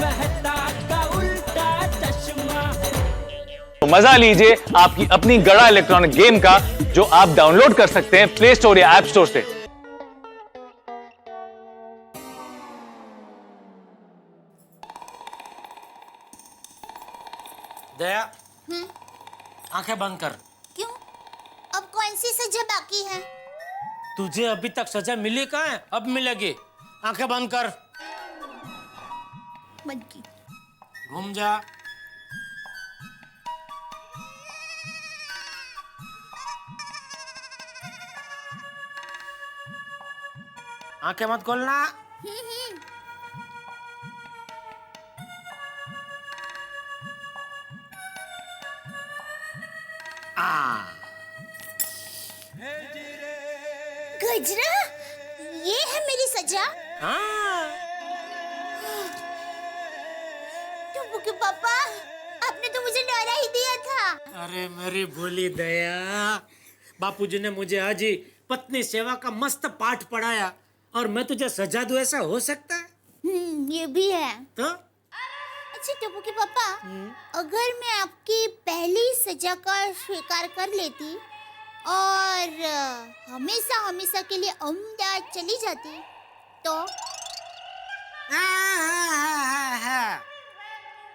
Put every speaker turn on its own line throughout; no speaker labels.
मेहता का उल्टा चश्मा।
तो मजा लीजिए आपकी अपनी गड़ा इलेक्ट्रॉनिक गेम का, जो आप डाउनलोड कर सकते हैं प्ले स्टोर या ऐप स्टोर से।
दया, आंखें बंद कर।
क्यों? अब कौन सी सजा बाकी है?
तुझे अभी तक सजा मिली कहाँ है? अब मिलेगी। आंखें बंद कर।
बंद की।
घूम जा। आंखें मत खोलना।
गजरा, ये है मेरी सजा?
हाँ।
टप्पू के पापा, आपने तो मुझे डरा ही दिया था।
अरे मेरी भोली दया, बापूजी ने मुझे आज ही पत्नी सेवा का मस्त पाठ पढ़ाया और मैं तुझे सजा दूं, ऐसा हो सकता है?
ये भी है।
तो
अच्छा टप्पू के पापा, अगर मैं आपकी पहली सजा का स्वीकार कर लेती और हमेशा हमेशा के लिए अहमदाबाद चली जाती तो?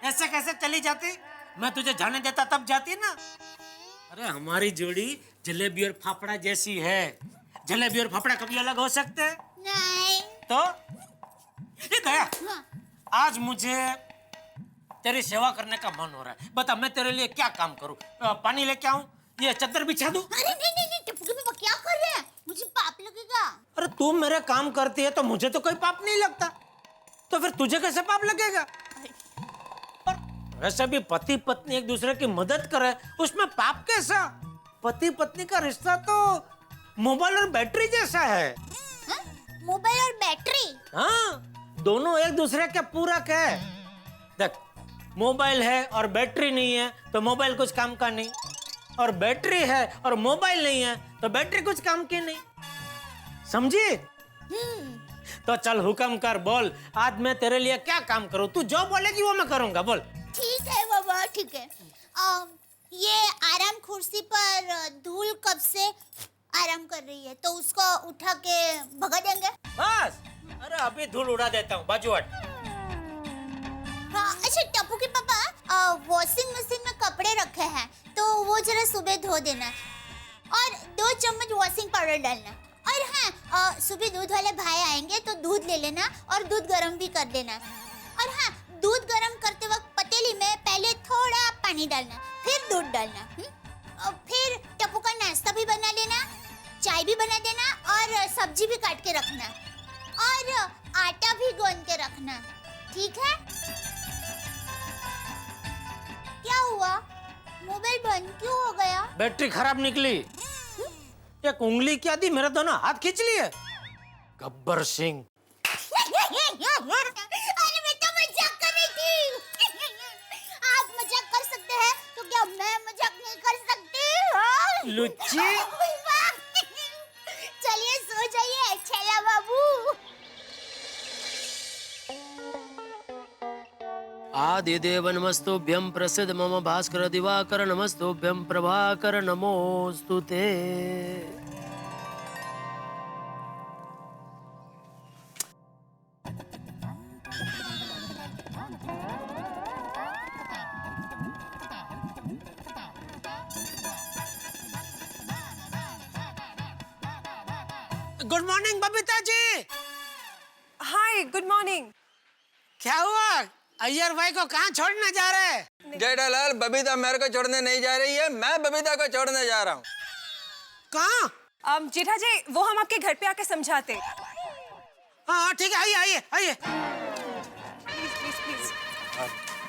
ऐसे कैसे चली जाती? मैं तुझे जाने देता तब जाती ना। अरे हमारी जोड़ी जलेबी और फाफड़ा जैसी है। जलेबी और फाफड़ा कभी अलग हो सकते हैं?
नहीं।
तो ये दया,
हाँ।
आज मुझे तेरी सेवा करने का मन हो रहा है। बता, मैं तेरे लिए क्या काम करूं? पानी लेके आऊं? ये चद्दर बिछा दूं?
अरे नहीं टप्पू के पापा, क्या कर रहे हैं? मुझे पाप लगेगा।
अरे तू मेरे काम करती है तो मुझे तो कोई पाप नहीं लगता, तो फिर तुझे कैसे पाप लगेगा? और वैसे भी पति पत्नी एक दूसरे की मदद करे, उसमें पाप कैसा? पति पत्नी का रिश्ता तो मोबाइल और बैटरी जैसा है।
हाँ? मोबाइल और बैटरी?
हाँ, दोनों एक दूसरे के पूरक है। देख, मोबाइल है और बैटरी नहीं है तो मोबाइल कुछ काम का नहीं, और बैटरी है और मोबाइल नहीं है तो बैटरी कुछ काम की नहीं। समझी? तो चल हुक्म कर, बोल आज मैं तेरे लिए क्या काम करूं? तू जो बोलेगी वो मैं करूंगा, बोल।
ठीक है बाबा, ठीक है। ये आराम कुर्सी पर धूल कब से आराम कर रही है, तो उसको उठा के भगा देंगे।
बस, अरे अभी धूल उड़ा देता हूँ, बाजू हट।
हाँ, अच्छा टप्पू के पापा, वॉशिंग मशीन में कपड़े रखे हैं तो वो जरा सुबह धो देना, और 2 चम्मच वॉशिंग पाउडर डालना। और हाँ, सुबह दूध वाले भाई आएंगे तो दूध ले लेना और दूध गर्म भी कर देना। और हाँ, दूध गर्म करते वक्त पतीली में पहले थोड़ा पानी डालना, फिर दूध डालना। और फिर टप्पू का नाश्ता भी बना लेना, चाय भी बना देना, और सब्जी भी काट के रखना, और आटा भी गूंद के रखना। ठीक है? क्या हुआ? मोबाइल बंद क्यों हो गया?
बैटरी खराब निकली। एक उंगली क्या दी, मेरा दोनों हाथ खींच लिए। गब्बर सिंह।
अरे मैं तो मजाक कर रही थी। आप मजाक कर सकते हैं तो क्या मैं मजाक नहीं कर सकती?
लुच्ची।
चलिए सो जाइए छेला बाबू।
आदिदेव नमस्तुभ्यं प्रसिद्ध मम भास्कर दिवाकर नमस्तुभ्यं प्रभाकर नमोस्तुते।
Good morning Babita ji.
हाय, गुड मॉर्निंग।
क्या हुआ? अय्यर भाई को कहाँ छोड़ने जा रहे हैं?
जेठालाल, बबीता मेरे को छोड़ने नहीं जा रही है, मैं बबीता को छोड़ने जा रहा हूँ।
कहाँ?
जेठा जी, वो हम आपके घर पे आके समझाते।
हाँ ठीक है, आइए आइए आइए।
Please please.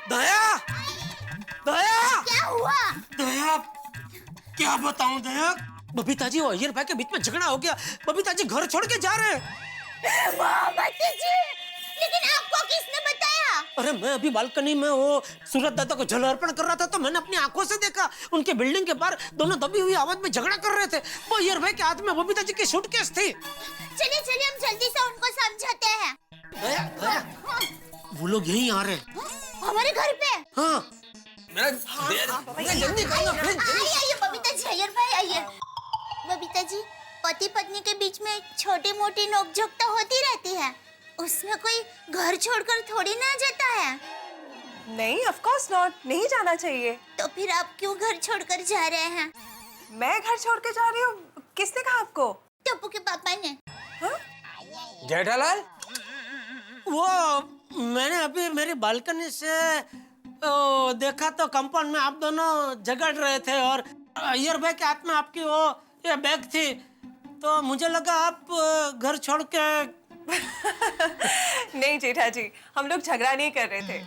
दया, दया,
क्या हुआ?
दया, क्या बताऊं दया? बबीता जी और अय्यर भाई के बीच में झगड़ा हो गया। बबीता जी घर छोड़ के जा रहे हैं।
बाबूजी जी, लेकिन आपको किसने बताया?
अरे मैं अभी बालकनी में वो सूरज दादा को जल अर्पण कर रहा था तो मैंने अपनी आंखों से देखा, उनके बिल्डिंग के बाहर दोनों दबी हुई आवाज में झगड़ा कर रहे थे। वो अय्यर भाई के हाथ में बबीता जी की सूटकेस थी।
चलिए चलिए, हम जल्दी से उनको समझाते हैं।
दया, दया, वो लोग यहीं आ रहे हैं।
हमारे घर पे?
हाँ
मेरा जल्दी करो ना प्लीज।
आइए बबीता जी, अय्यर भाई आइए। बबीता जी, पति पत्नी के बीच में छोटी मोटी नोकझोंक तो होती रहती है, उसमें कोई घर छोड़कर थोड़ी ना जाता है।
नहीं, ऑफ कोर्स नॉट, नहीं जाना चाहिए।
तो फिर आप क्यों घर छोड़कर जा रहे हैं?
मैं घर छोड़ के जा रही हूँ? किसने कहा आपको?
टप्पू के पापा ने।
जेठालाल,
वो मैंने अभी मेरी बालकनी से देखा तो कंपाउंड में आप दोनों झगड़ रहे थे और अय्यर भाई के हाथ में आपकी वो ये बैग थी, तो मुझे लगा आप घर छोड़ के।
नहीं जेठा जी, हम लोग झगड़ा नहीं कर रहे थे।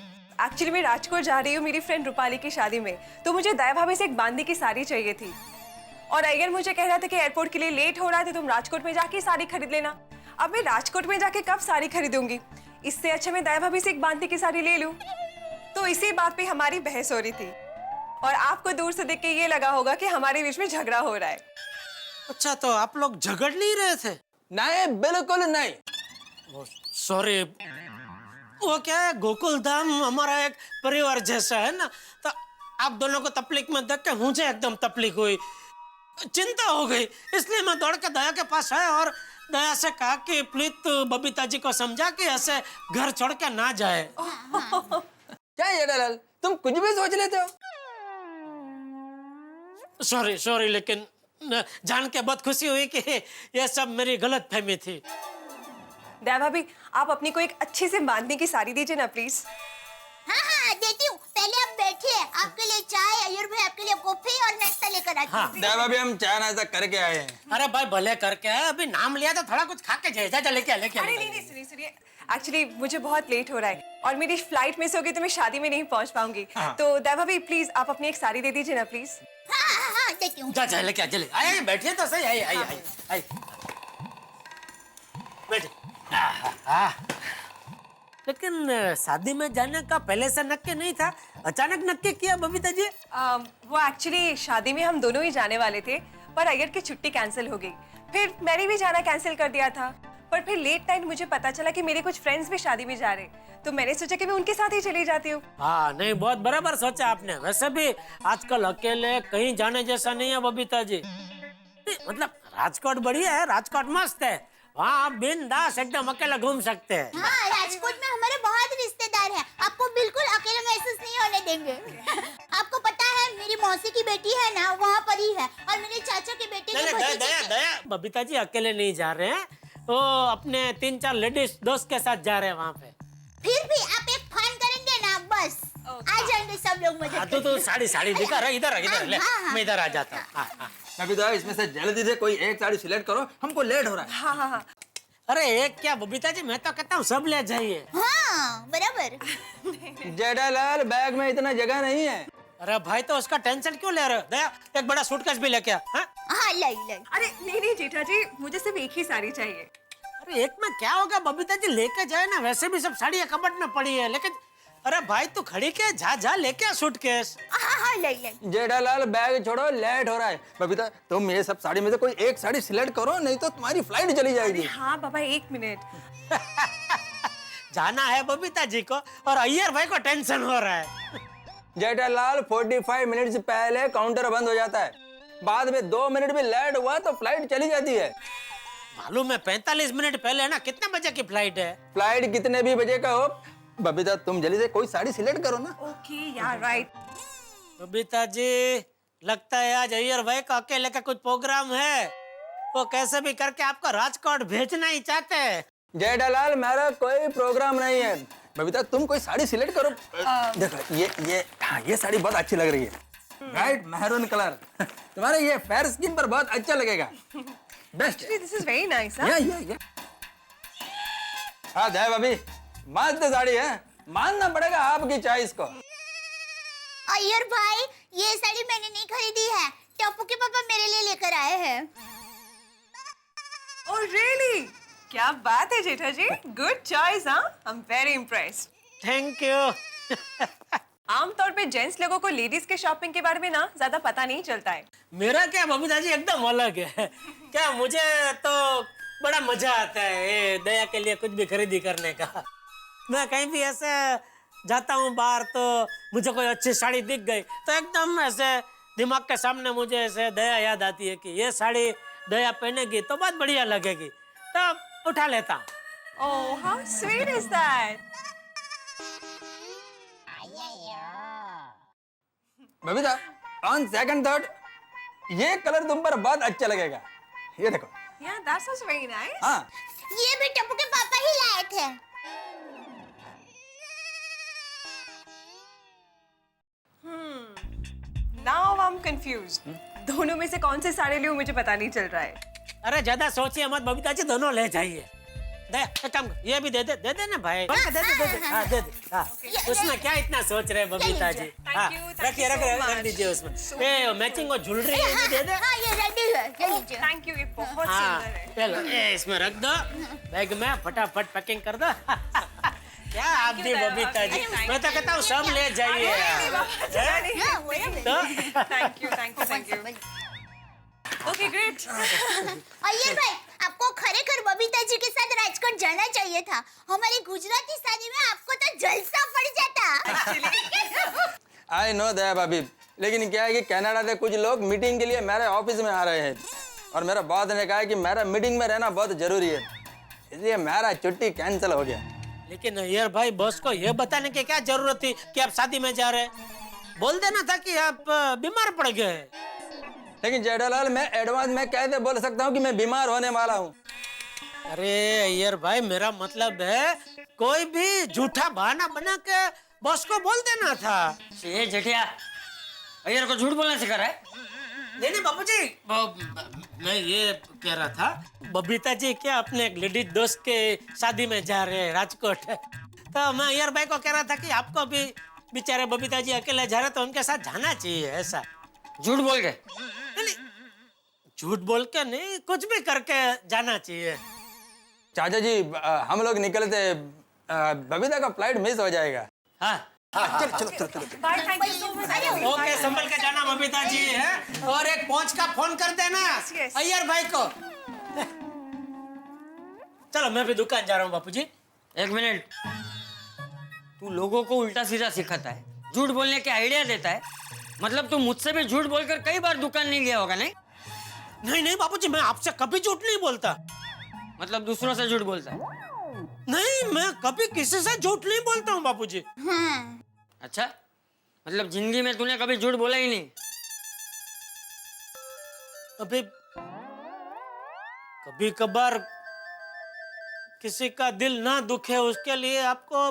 एक्चुअली मैं राजकोट जा रही हूँ मेरी फ्रेंड रूपाली की शादी में, तो मुझे दया भाभी से एक बांदी की साड़ी चाहिए थी और अय्यर मुझे कह रहा था कि एयरपोर्ट के लिए लेट हो रहा है तो तुम राजकोट में जाके साड़ी खरीद लेना। अब मैं राजकोट में जाके कब साड़ी खरीदूंगी, इससे अच्छा मैं दया भाभी से एक बांदी की साड़ी ले लूं। तो इसी बात पे हमारी बहस हो रही थी और आपको दूर से देख के ये लगा होगा कि हमारे बीच में झगड़ा हो रहा है।
अच्छा, तो आप लोग झगड़ नहीं रहे थे?
नहीं बिल्कुल नहीं।
सॉरी, वो क्या है, गोकुल धाम हमारा एक परिवार जैसा है ना, तो आप दोनों को तकलीफ में देख के मुझे एकदम तकलीफ हुई, चिंता हो गई, इसलिए मैं दौड़ के दया के पास आया और दया से कहा कि प्लीज तू बबीता जी को समझा कि ऐसे घर छोड़ के ना जाए।
क्या जेठालाल, तुम कुछ भी सोच लेते हो।
सॉरी, लेकिन जान के बहुत खुशी हुई कि ये सब मेरी गलत फहमी थी।
दया भाभी, आप अपनी को एक अच्छी से बांधने की साड़ी दीजिए ना प्लीज।
हाँ, देती हूँ। पहले आप बैठिए, आपके लिए चाय, अय्यर भाई आपके लिए कॉफी और नाश्ता लेकर आती हूँ।
दया भाभी, हम चाय नाश्ता करके आए हैं।
अरे भाई भले करके आए, अभी नाम लिया तो थोड़ा कुछ खा के जाए। जा लेके
अरे नहीं, सुनिए, एक्चुअली मुझे बहुत लेट हो रहा है और मेरी फ्लाइट मिस हो गई तो मैं शादी में नहीं पहुंच पाऊंगी। तो दया भाभी प्लीज आप अपनी एक साड़ी दे दीजिए ना प्लीज।
हाँ, देती हूँ।
जा लेके जल्दी आइए, बैठिए तो सही। आई बैठिए। लेकिन शादी में जाने का पहले से नक्की नहीं था, अचानक नक्की किया बबीता जी?
वो एक्चुअली शादी में हम दोनों ही जाने वाले थे पर अय्यर की छुट्टी कैंसिल हो गई, फिर मैंने भी जाना कैंसिल कर दिया था। पर फिर लेट नाइट मुझे पता चला कि मेरे कुछ फ्रेंड्स भी शादी में जा रहे, तो मैंने सोचा कि मैं उनके साथ ही चली जाती हूँ।
हाँ, नहीं, बहुत बराबर सोचा आपने। वैसे भी आजकल अकेले कहीं जाने जैसा नहीं है बबीता जी। मतलब राजकोट बढ़िया है, राजकोट मस्त है, वहाँ आप बिंदास एकदम अकेला घूम सकते हैं।
हाँ, राजकोट में हमारे बहुत रिश्तेदार हैं, आपको बिल्कुल अकेले महसूस नहीं होने देंगे। आपको पता है मेरी मौसी की बेटी है ना, वहाँ पर ही है, और मेरे चाचा की बेटी के भतीजे
दया बबीता जी अकेले नहीं जा रहे हैं, वो अपने 3-4 लेडीज दोस्त के साथ जा रहे हैं वहाँ पे।
फिर भी आप एक फन करेंगे ना, बस आ जाएंगे सब लोग मजे करने।
तो साड़ी दिखा रहा, इधर ले,
हाँ।
मैं इधर आ जाता हूँ।
बबीता, इसमें से जल्दी से कोई एक साड़ी सिलेक्ट करो, हमको लेट हो रहा है।
हाँ।
अरे एक क्या बबीता जी, मैं तो कहता हूँ सब ले जाइए।
हाँ, बराबर।
जेठालाल, बैग में इतना जगह नहीं है।
अरे भाई, तो उसका टेंशन क्यों ले रहे हो? दया, एक बड़ा सूटकेस भी लेके आ।
हाँ, लाई।
अरे नहीं जेठा जी, मुझे सिर्फ एक ही साड़ी चाहिए।
अरे एक में क्या होगा बबीता जी, लेके जाए ना, वैसे भी सब साड़ियाँ कबट में पड़ी है। लेकिन अरे भाई तू खड़ी के जा लेके आ सूटकेस।
हाँ, लाई।
जेठालाल, बैग छोड़ो, लेट हो रहा है। बबीता, तुम ये सब साड़ी में से कोई एक साड़ी सिलेक्ट करो, नहीं तो तुम्हारी फ्लाइट चली जाएगी।
हाँ बाबा, 1 मिनट।
जाना है बबीता जी को और अय्यर भाई को टेंशन हो रहा है।
जेठालाल, 45 मिनट से पहले काउंटर बंद हो जाता है, बाद में 2 मिनट भी लेट हुआ तो फ्लाइट चली जाती है।
मालूम है 45 मिनट पहले है ना, कितने बजे की फ्लाइट है?
फ्लाइट कितने भी बजे का हो, बबीता तुम जल्दी से कोई साड़ी सिलेक्ट करो ना।
ओके यार, राइट।
बबीता जी, लगता है आज अय्यर भाई का अकेले का कुछ प्रोग्राम है, वो कैसे भी करके आपको राजकोट भेजना ही चाहते हैं।
जेठालाल, मेरा कोई प्रोग्राम नहीं है। बबीता, तुम कोई साड़ी सिलेक्ट करो। देखो ये साड़ी बहुत अच्छी लग रही है, राइट, मैरून कलर। तुम्हारे ये फेयर स्किन पर बहुत अच्छा लगेगा, best.
This is very nice.
या हाँ दया भाभी, मस्त साड़ी है, मानना पड़ेगा आपकी चॉइस को।
अय्यर भाई, ये साड़ी मैंने नहीं खरीदी है, टप्पू के पापा मेरे लिए लेकर आए हैं।
Oh really? क्या बात है जेठा जी, गुड चॉइस। हाँ, I am very impressed.
Thank you.
आमतौर पे जेंट्स लोगों को लेडीज के शॉपिंग के बारे में ना ज्यादा पता नहीं चलता है।
मेरा क्या बबीता जी एकदम अलग है। क्या मुझे तो बड़ा मजा आता है ये दया के लिए कुछ भी खरीदी करने का। मैं कहीं भी ऐसे जाता हूँ बाहर तो मुझे कोई अच्छी साड़ी दिख गई तो एकदम ऐसे दिमाग के सामने मुझे ऐसे दया याद आती है कि ये साड़ी दया पहनेगी तो बहुत बढ़िया लगेगी, तो उठा लेता हूँ।
Oh, how sweet is that?
Babita, on second thought ये कलर तुम पर बहुत अच्छा लगेगा। ये देखो।
Yeah, that sounds very nice.
हाँ,
ये भी टप्पू के पापा ही लाए थे।
Now I'm confused. दोनों में से कौन से साड़ी लूं मुझे पता नहीं चल रहा है।
अरे ज्यादा सोचिए मत बबीता जी, दोनों ले जाइए। दे एक काम कर, ये भी दे दे ना भाई। दे दे हाँ दे दे हाँ। उसमें क्या इतना सोच रहे हैं बबीता जी? हाँ रखिए रख दीजिए उसमें। ये मैचिंग और ज्वेलरी ये भी दे दे।
हाँ ये रेडी है, ये लीजिए।
थैंक यू, ये बहुत
हाँ
सुंदर है।
चलो ये इसमें रख दो बैग में, फटाफट पैकिंग कर दो। क्या आप भी बबीता जी, मैं तो कहता हूँ सब ले जाइए।
हाँ, वो है।
तो
थैंक यू। Okay great.
और ये भाई, आपको खरेखर बबीता जी के साथ राजकोट जाना चाहिए था। हमारी गुजराती शादी में आपको तो जलसा पड़ जाता।
आई नो दया भाभी, लेकिन क्या है कि कनाडा से कुछ लोग मीटिंग के लिए मेरे ऑफिस में आ रहे हैं और मेरा बॉस ने कहा कि मेरा मीटिंग में रहना बहुत जरूरी है, इसलिए मेरा छुट्टी कैंसिल हो गया।
लेकिन यार भाई, बॉस को ये बताने की क्या जरूरत थी कि आप शादी में जा रहे हैं? बोल देना था कि आप बीमार पड़ गए।
लेकिन जेठालाल, मैं एडवांस में कैसे बोल सकता हूँ कि मैं बीमार होने वाला हूँ?
अरे यार भाई, मेरा मतलब है कोई भी झूठा बहाना बना के बॉस को बोल देना था।
ये जेठिया अय्यर को झूठ बोलना सिखा रहा है?
नहीं बाबूजी, मैं ये कह रहा था बबीता जी क्या अपने एक लेडीज दोस्त के शादी में जा रहे हैं राजकोट, तो मैं अय्यर भाई को कह रहा था कि आपको भी बेचारे बबीता जी अकेले जा रहे तो उनके साथ जाना चाहिए। ऐसा
झूठ बोल के?
नहीं, झूठ बोल के नहीं, कुछ भी करके जाना चाहिए।
चाचा जी, हम लोग निकलते, बबीता का फ्लाइट मिस हो जाएगा।
हाँ
bye, thank you so much.
Okay, संभल के जाना बबीता जी है, और एक पहुंच का फोन कर देना
yes.
अय्यर भाई को। चलो मैं भी दुकान जा रहा हूँ बापूजी।
एक मिनट, तू लोगों को उल्टा सीधा सिखाता है, झूठ बोलने के आइडिया देता है। मतलब तू मुझसे भी झूठ बोलकर कई बार दुकान नहीं गया होगा? नहीं
नहीं बापूजी, मैं आपसे कभी झूठ नहीं बोलता।
मतलब दूसरों से झूठ बोलता है?
नहीं, मैं कभी किसी से झूठ नहीं बोलता हूँ बापूजी।
अच्छा, मतलब जिंदगी में तूने कभी झूठ बोला ही नहीं?
अभी कभी कभार किसी का दिल ना दुखे उसके लिए आपको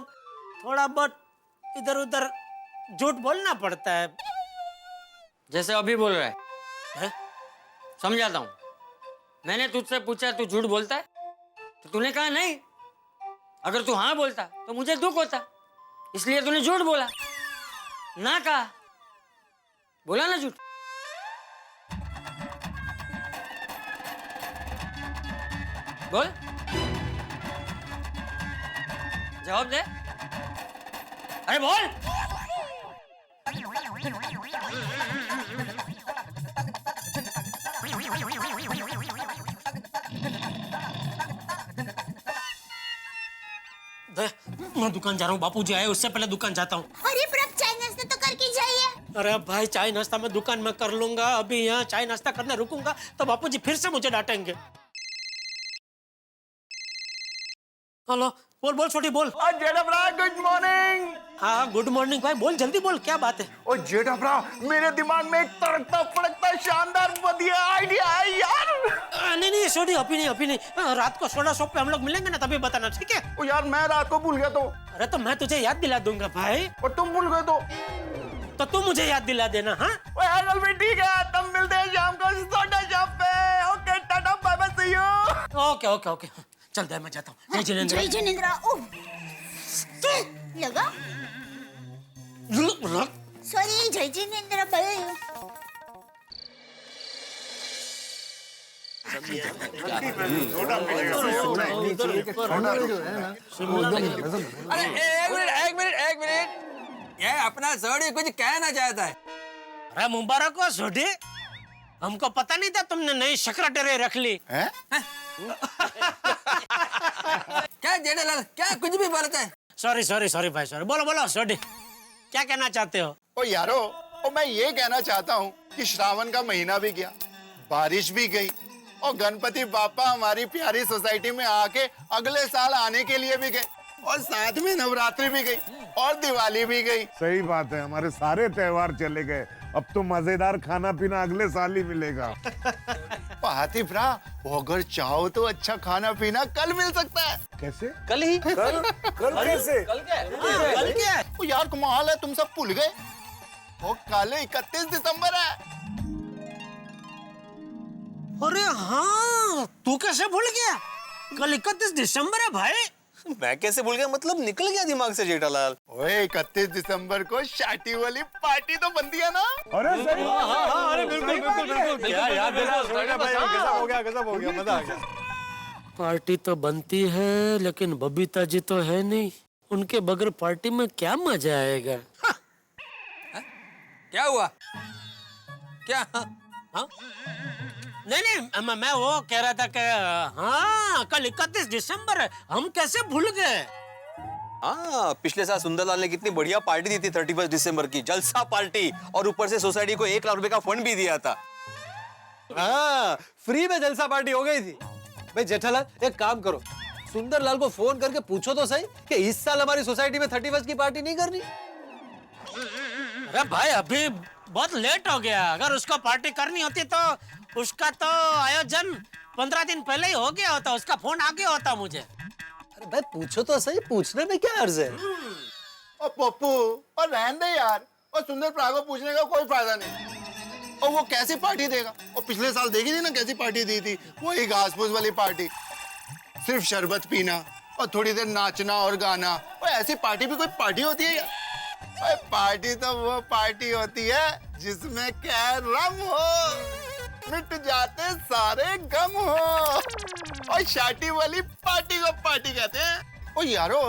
थोड़ा बहुत इधर उधर झूठ बोलना पड़ता है।
जैसे अभी बोल रहा है,
हैं?
समझाता हूँ। मैंने तुझसे पूछा तू झूठ बोलता है, तो तूने कहा नहीं। अगर तू हाँ बोलता तो मुझे दुख होता, इसलिए तूने झूठ बोला। ना कहा, बोला ना झूठ। बोल, जवाब दे। अरे बोल।
मैं दुकान जा रहा हूँ, बापूजी आए उससे पहले दुकान जाता हूँ।
अरे पर अब चाय नाश्ता तो करके जाइए।
अरे भाई, चाय नाश्ता मैं दुकान में कर लूंगा, अभी यहाँ चाय नाश्ता करने रुकूंगा तो बापूजी फिर से मुझे डांटेंगे। हेलो, बोल छोटी बोल।
जेठा गुड मॉर्निंग।
हाँ गुड मॉर्निंग भाई, बोल जल्दी बोल, क्या बात है?
ओ जेठा मेरे दिमाग में एक तड़कता फड़कता शानदार बढ़िया आइडिया है यार।
नहीं छोटी, अभी नहीं। रात को सोडा शॉप पे हम लोग मिलेंगे ना, तभी बताना, ठीक है?
ओ यार, मैं रात को भूल गया तो।
अरे तो मैं तुझे याद दिला दूंगा भाई।
और तुम भूल गए
तो तू मुझे याद दिला देना। हाँ
अंकल भी ठीक है, तब मिलते हैं शाम को सोडा शॉप पे। Okay tata bye bye, see you.
Okay चल दे, मैं जाता हूँ। जय जिनेंद्र।
जय जिनेंद्र। लगा सॉरी, जय जिनेंद्र भाई।
अरे एक मिनट, ये अपना सोडी कुछ कहना चाहता है।
अरे मुबारक हो सोडी, हमको पता नहीं था तुमने नई सेक्रेटरी रख ली।
क्या जेठालाल, क्या कुछ भी बोलता है?
सॉरी सॉरी सॉरी भाई सॉरी। बोलो बोलो छोटे, क्या कहना चाहते हो?
ओ यारो, ओ मैं ये कहना चाहता हूँ कि श्रावण का महीना भी गया, बारिश भी गई और गणपति बापा हमारी प्यारी सोसाइटी में आके अगले साल आने के लिए भी गए और साथ में नवरात्रि भी गई और दिवाली भी गई।
सही बात है, हमारे सारे त्योहार चले गए। अब तो मजेदार खाना पीना अगले साल ही मिलेगा।
हाथी भरा, वो अगर चाहो तो अच्छा खाना पीना कल मिल सकता है।
कैसे?
कल ही?
कल कैसे?
कल क्या है?
ओ यार कमाल है, तुम सब भूल गए। वो कल 31 दिसंबर है।
अरे हाँ, तू कैसे भूल गया? कल 31 दिसंबर है भाई।
मैं कैसे भूल गया, मतलब निकल गया दिमाग से जेठालाल।
ओए 31 दिसंबर को शाटी वाली पार्टी तो बनती है ना?
अरे सही
अरे बिल्कुल क्या याद दिला भाई, गजब हो गया, मजा आ गया।
पार्टी तो बनती है लेकिन बबीता जी तो है नहीं, उनके बगैर पार्टी में क्या मजा आएगा?
क्या हुआ? क्या?
हाँ? नहीं मैं वो कह रहा था कि हाँ कल 31 दिसंबर है, हम कैसे भूल गए?
हाँ, पिछले साल सुंदरलाल ने कितनी बढ़िया पार्टी दी थी 31 दिसंबर की, जलसा पार्टी, और ऊपर से सोसाइटी को 1 लाख रुपए का फंड भी दिया था।
हाँ, फ्री में जलसा पार्टी हो गई थी। भाई जेठालाल एक काम करो, सुंदरलाल को फोन करके पूछो तो सही कि इस साल हमारी सोसाइटी में 31 की पार्टी नहीं करनी।
अरे भाई अभी बहुत लेट हो गया, अगर उसको पार्टी करनी होती तो उसका तो आयोजन 15 दिन पहले ही हो गया होता, उसका फोन आ गया होता मुझे।
अरे भाई पूछो तो सही, पूछने में क्या अर्ज है?
और पप्पू और रहने दे यार, और सुंदर प्रा को पूछने का कोई फायदा नहीं। और वो कैसी पार्टी देगा? और पिछले साल देखी थी ना कैसी पार्टी दी थी, वही घास फूस वाली पार्टी, सिर्फ शरबत पीना और थोड़ी देर नाचना और गाना। और ऐसी पार्टी भी कोई पार्टी होती है यार? और पार्टी तो वो पार्टी होती है जिसमें क्या रम हो, मिट जाते सारे गम हो, और शाटी वाली पार्टी को पार्टी कहते हैं। ओ यारो,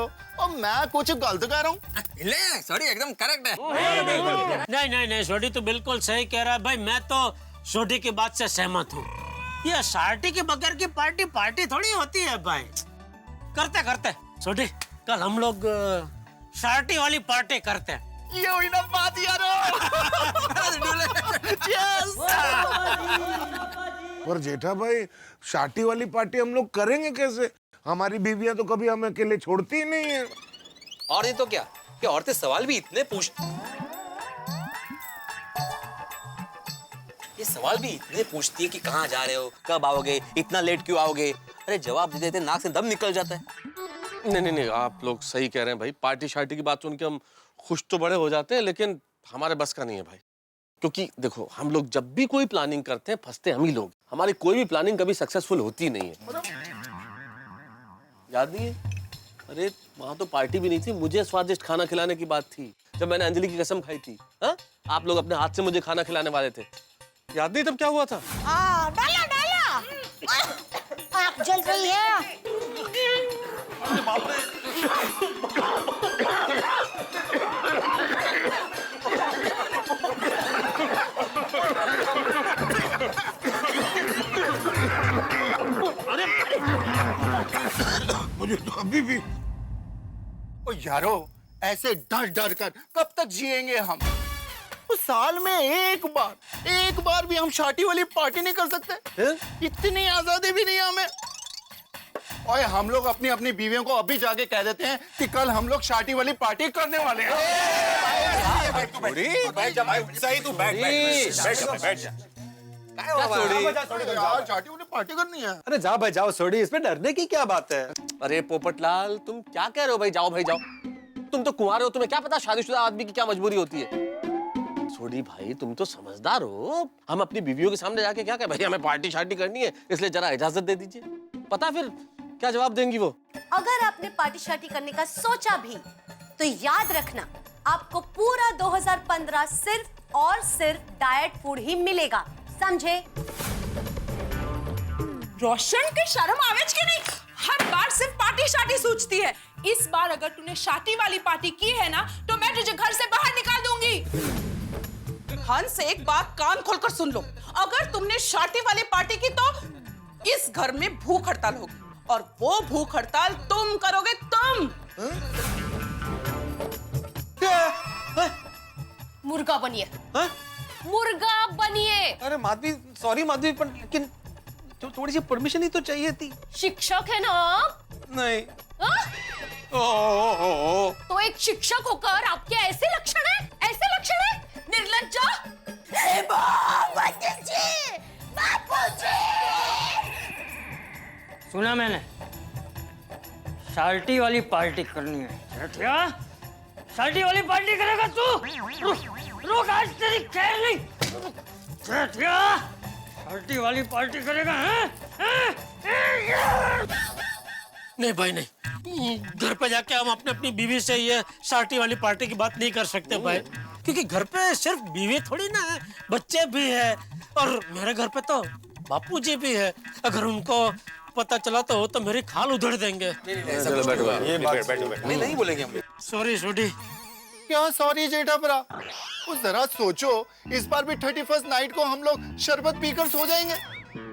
और मैं कुछ गलत कह रहा हूँ?
सॉरी, एकदम करेक्ट है।
नहीं छोटी तो बिल्कुल सही कह रहा है भाई, मैं तो छोटी की बात से सहमत हूँ। ये शाटी के बगैर की पार्टी थोड़ी होती है भाई। करते छोटी, कल हम लोग शाटी वाली पार्टी करते हैं।
ये हुई ना बात यारो।
पर जेठा भाई, शाटी वाली पार्टी हम लोग करेंगे कैसे? हमारी बीवियां तो कभी हमें अकेले छोड़ती ही नहीं है।
और नहीं तो क्या, कि औरतें सवाल भी इतने पूछती है कि कहाँ जा रहे हो, कब आओगे, इतना लेट क्यों आओगे? अरे जवाब दे देते नाक से दम निकल जाता है।
नहीं, आप लोग सही कह रहे हैं भाई। पार्टी शार्टी की बात सुन के हम खुश तो बड़े हो जाते हैं, लेकिन हमारे बस का नहीं है भाई। क्योंकि देखो, हम लोग जब भी कोई प्लानिंग करते हैं फंसते हम ही लोग। हमारी कोई भी प्लानिंग कभी सक्सेसफुल होती नहीं है। याद नहीं है? अरे वहां तो पार्टी भी नहीं थी, मुझे स्वादिष्ट खाना खिलाने की बात थी जब मैंने अंजलि की कसम खाई थी। हा? आप लोग अपने हाथ से मुझे खाना खिलाने वाले थे, याद नहीं तब क्या हुआ था?
डाला आग जल रही है।
मुझे तो अभी भी।
ओ यारो, ऐसे डर कर कब तक जिएंगे हम? तो साल में एक बार भी हम शाटी वाली पार्टी नहीं कर सकते? इतनी आजादी भी नहीं है हमें। और हम लोग अपनी अपनी बीवियों को अभी जाके कह देते हैं कि कल हम लोग शाटी वाली पार्टी करने वाले हैं।
सही, तू बैठ जा।
यार शाटी वाली पार्टी करनी है।
अरे जाओ भाई जाओ, सोडी, इसमें डरने की क्या बात है? अरे पोपटलाल, तुम क्या कह रहे हो भाई? जाओ भाई जाओ, तुम तो कुंवारे हो, तुम्हें क्या पता शादीशुदा आदमी की क्या मजबूरी होती है। सोडी भाई, तुम तो समझदार हो। हम अपनी बीवियों के सामने जाके क्या कहें? भाई हमें पार्टी शार्टी करनी है, इसलिए जरा इजाजत दे दीजिए। पता फिर क्या जवाब देंगी वो?
अगर आपने पार्टी शार्टी करने का सोचा भी तो याद रखना, आपको पूरा 2015 सिर्फ और सिर्फ डाइट फूड ही मिलेगा, समझे?
रोशन के शर्म आवेज के नहीं, हर बार सिर्फ पार्टी शार्टी सोचती है। इस बार अगर तूने शार्टी वाली पार्टी की है ना, तो मैं तुझे घर से बाहर निकाल दूंगी। हंस, एक बात कान खोलकर सुन लो, अगर तुमने शार्टी वाली पार्टी की तो इस घर में भूख हड़ताल होगी, और वो भूख हड़ताल तुम करोगे, तुम।
मुर्गा बनिए।
हाँ?
मुर्गा बनिए।
अरे माधवी, सॉरी माधवी, पर लेकिन थोड़ी सी परमिशन ही तो चाहिए थी।
शिक्षक है ना आप?
नहीं।
हाँ?
ओ।
तो एक शिक्षक होकर आपके ऐसे लक्षण है? ऐसे लक्षण है? निर्लज्जा।
सुना मैंने, शार्टी वाली पार्टी करनी है। चरठिया, शार्टी वाली पार्टी करेगा तू? रुक, आज तेरी खैर नहीं। चरठिया, शार्टी वाली पार्टी करेगा?
नहीं भाई नहीं, घर पे जाके हम अपने अपनी बीवी से ये शार्टी वाली पार्टी की बात नहीं कर सकते भाई, क्योंकि घर पे सिर्फ बीवी थोड़ी ना है, बच्चे भी है, और मेरे घर पे तो बापूजी भी है। अगर उनको पता चला तो मेरी खाल उधड़ देंगे।
चलो बैठो, ये बैठो। नहीं बोलेंगे हम।
सॉरी छोटी।
क्या सॉरी जेठापरा? उस जरा सोचो, इस बार भी 31st नाइट को हम लोग शरबत पीकर सो जाएंगे।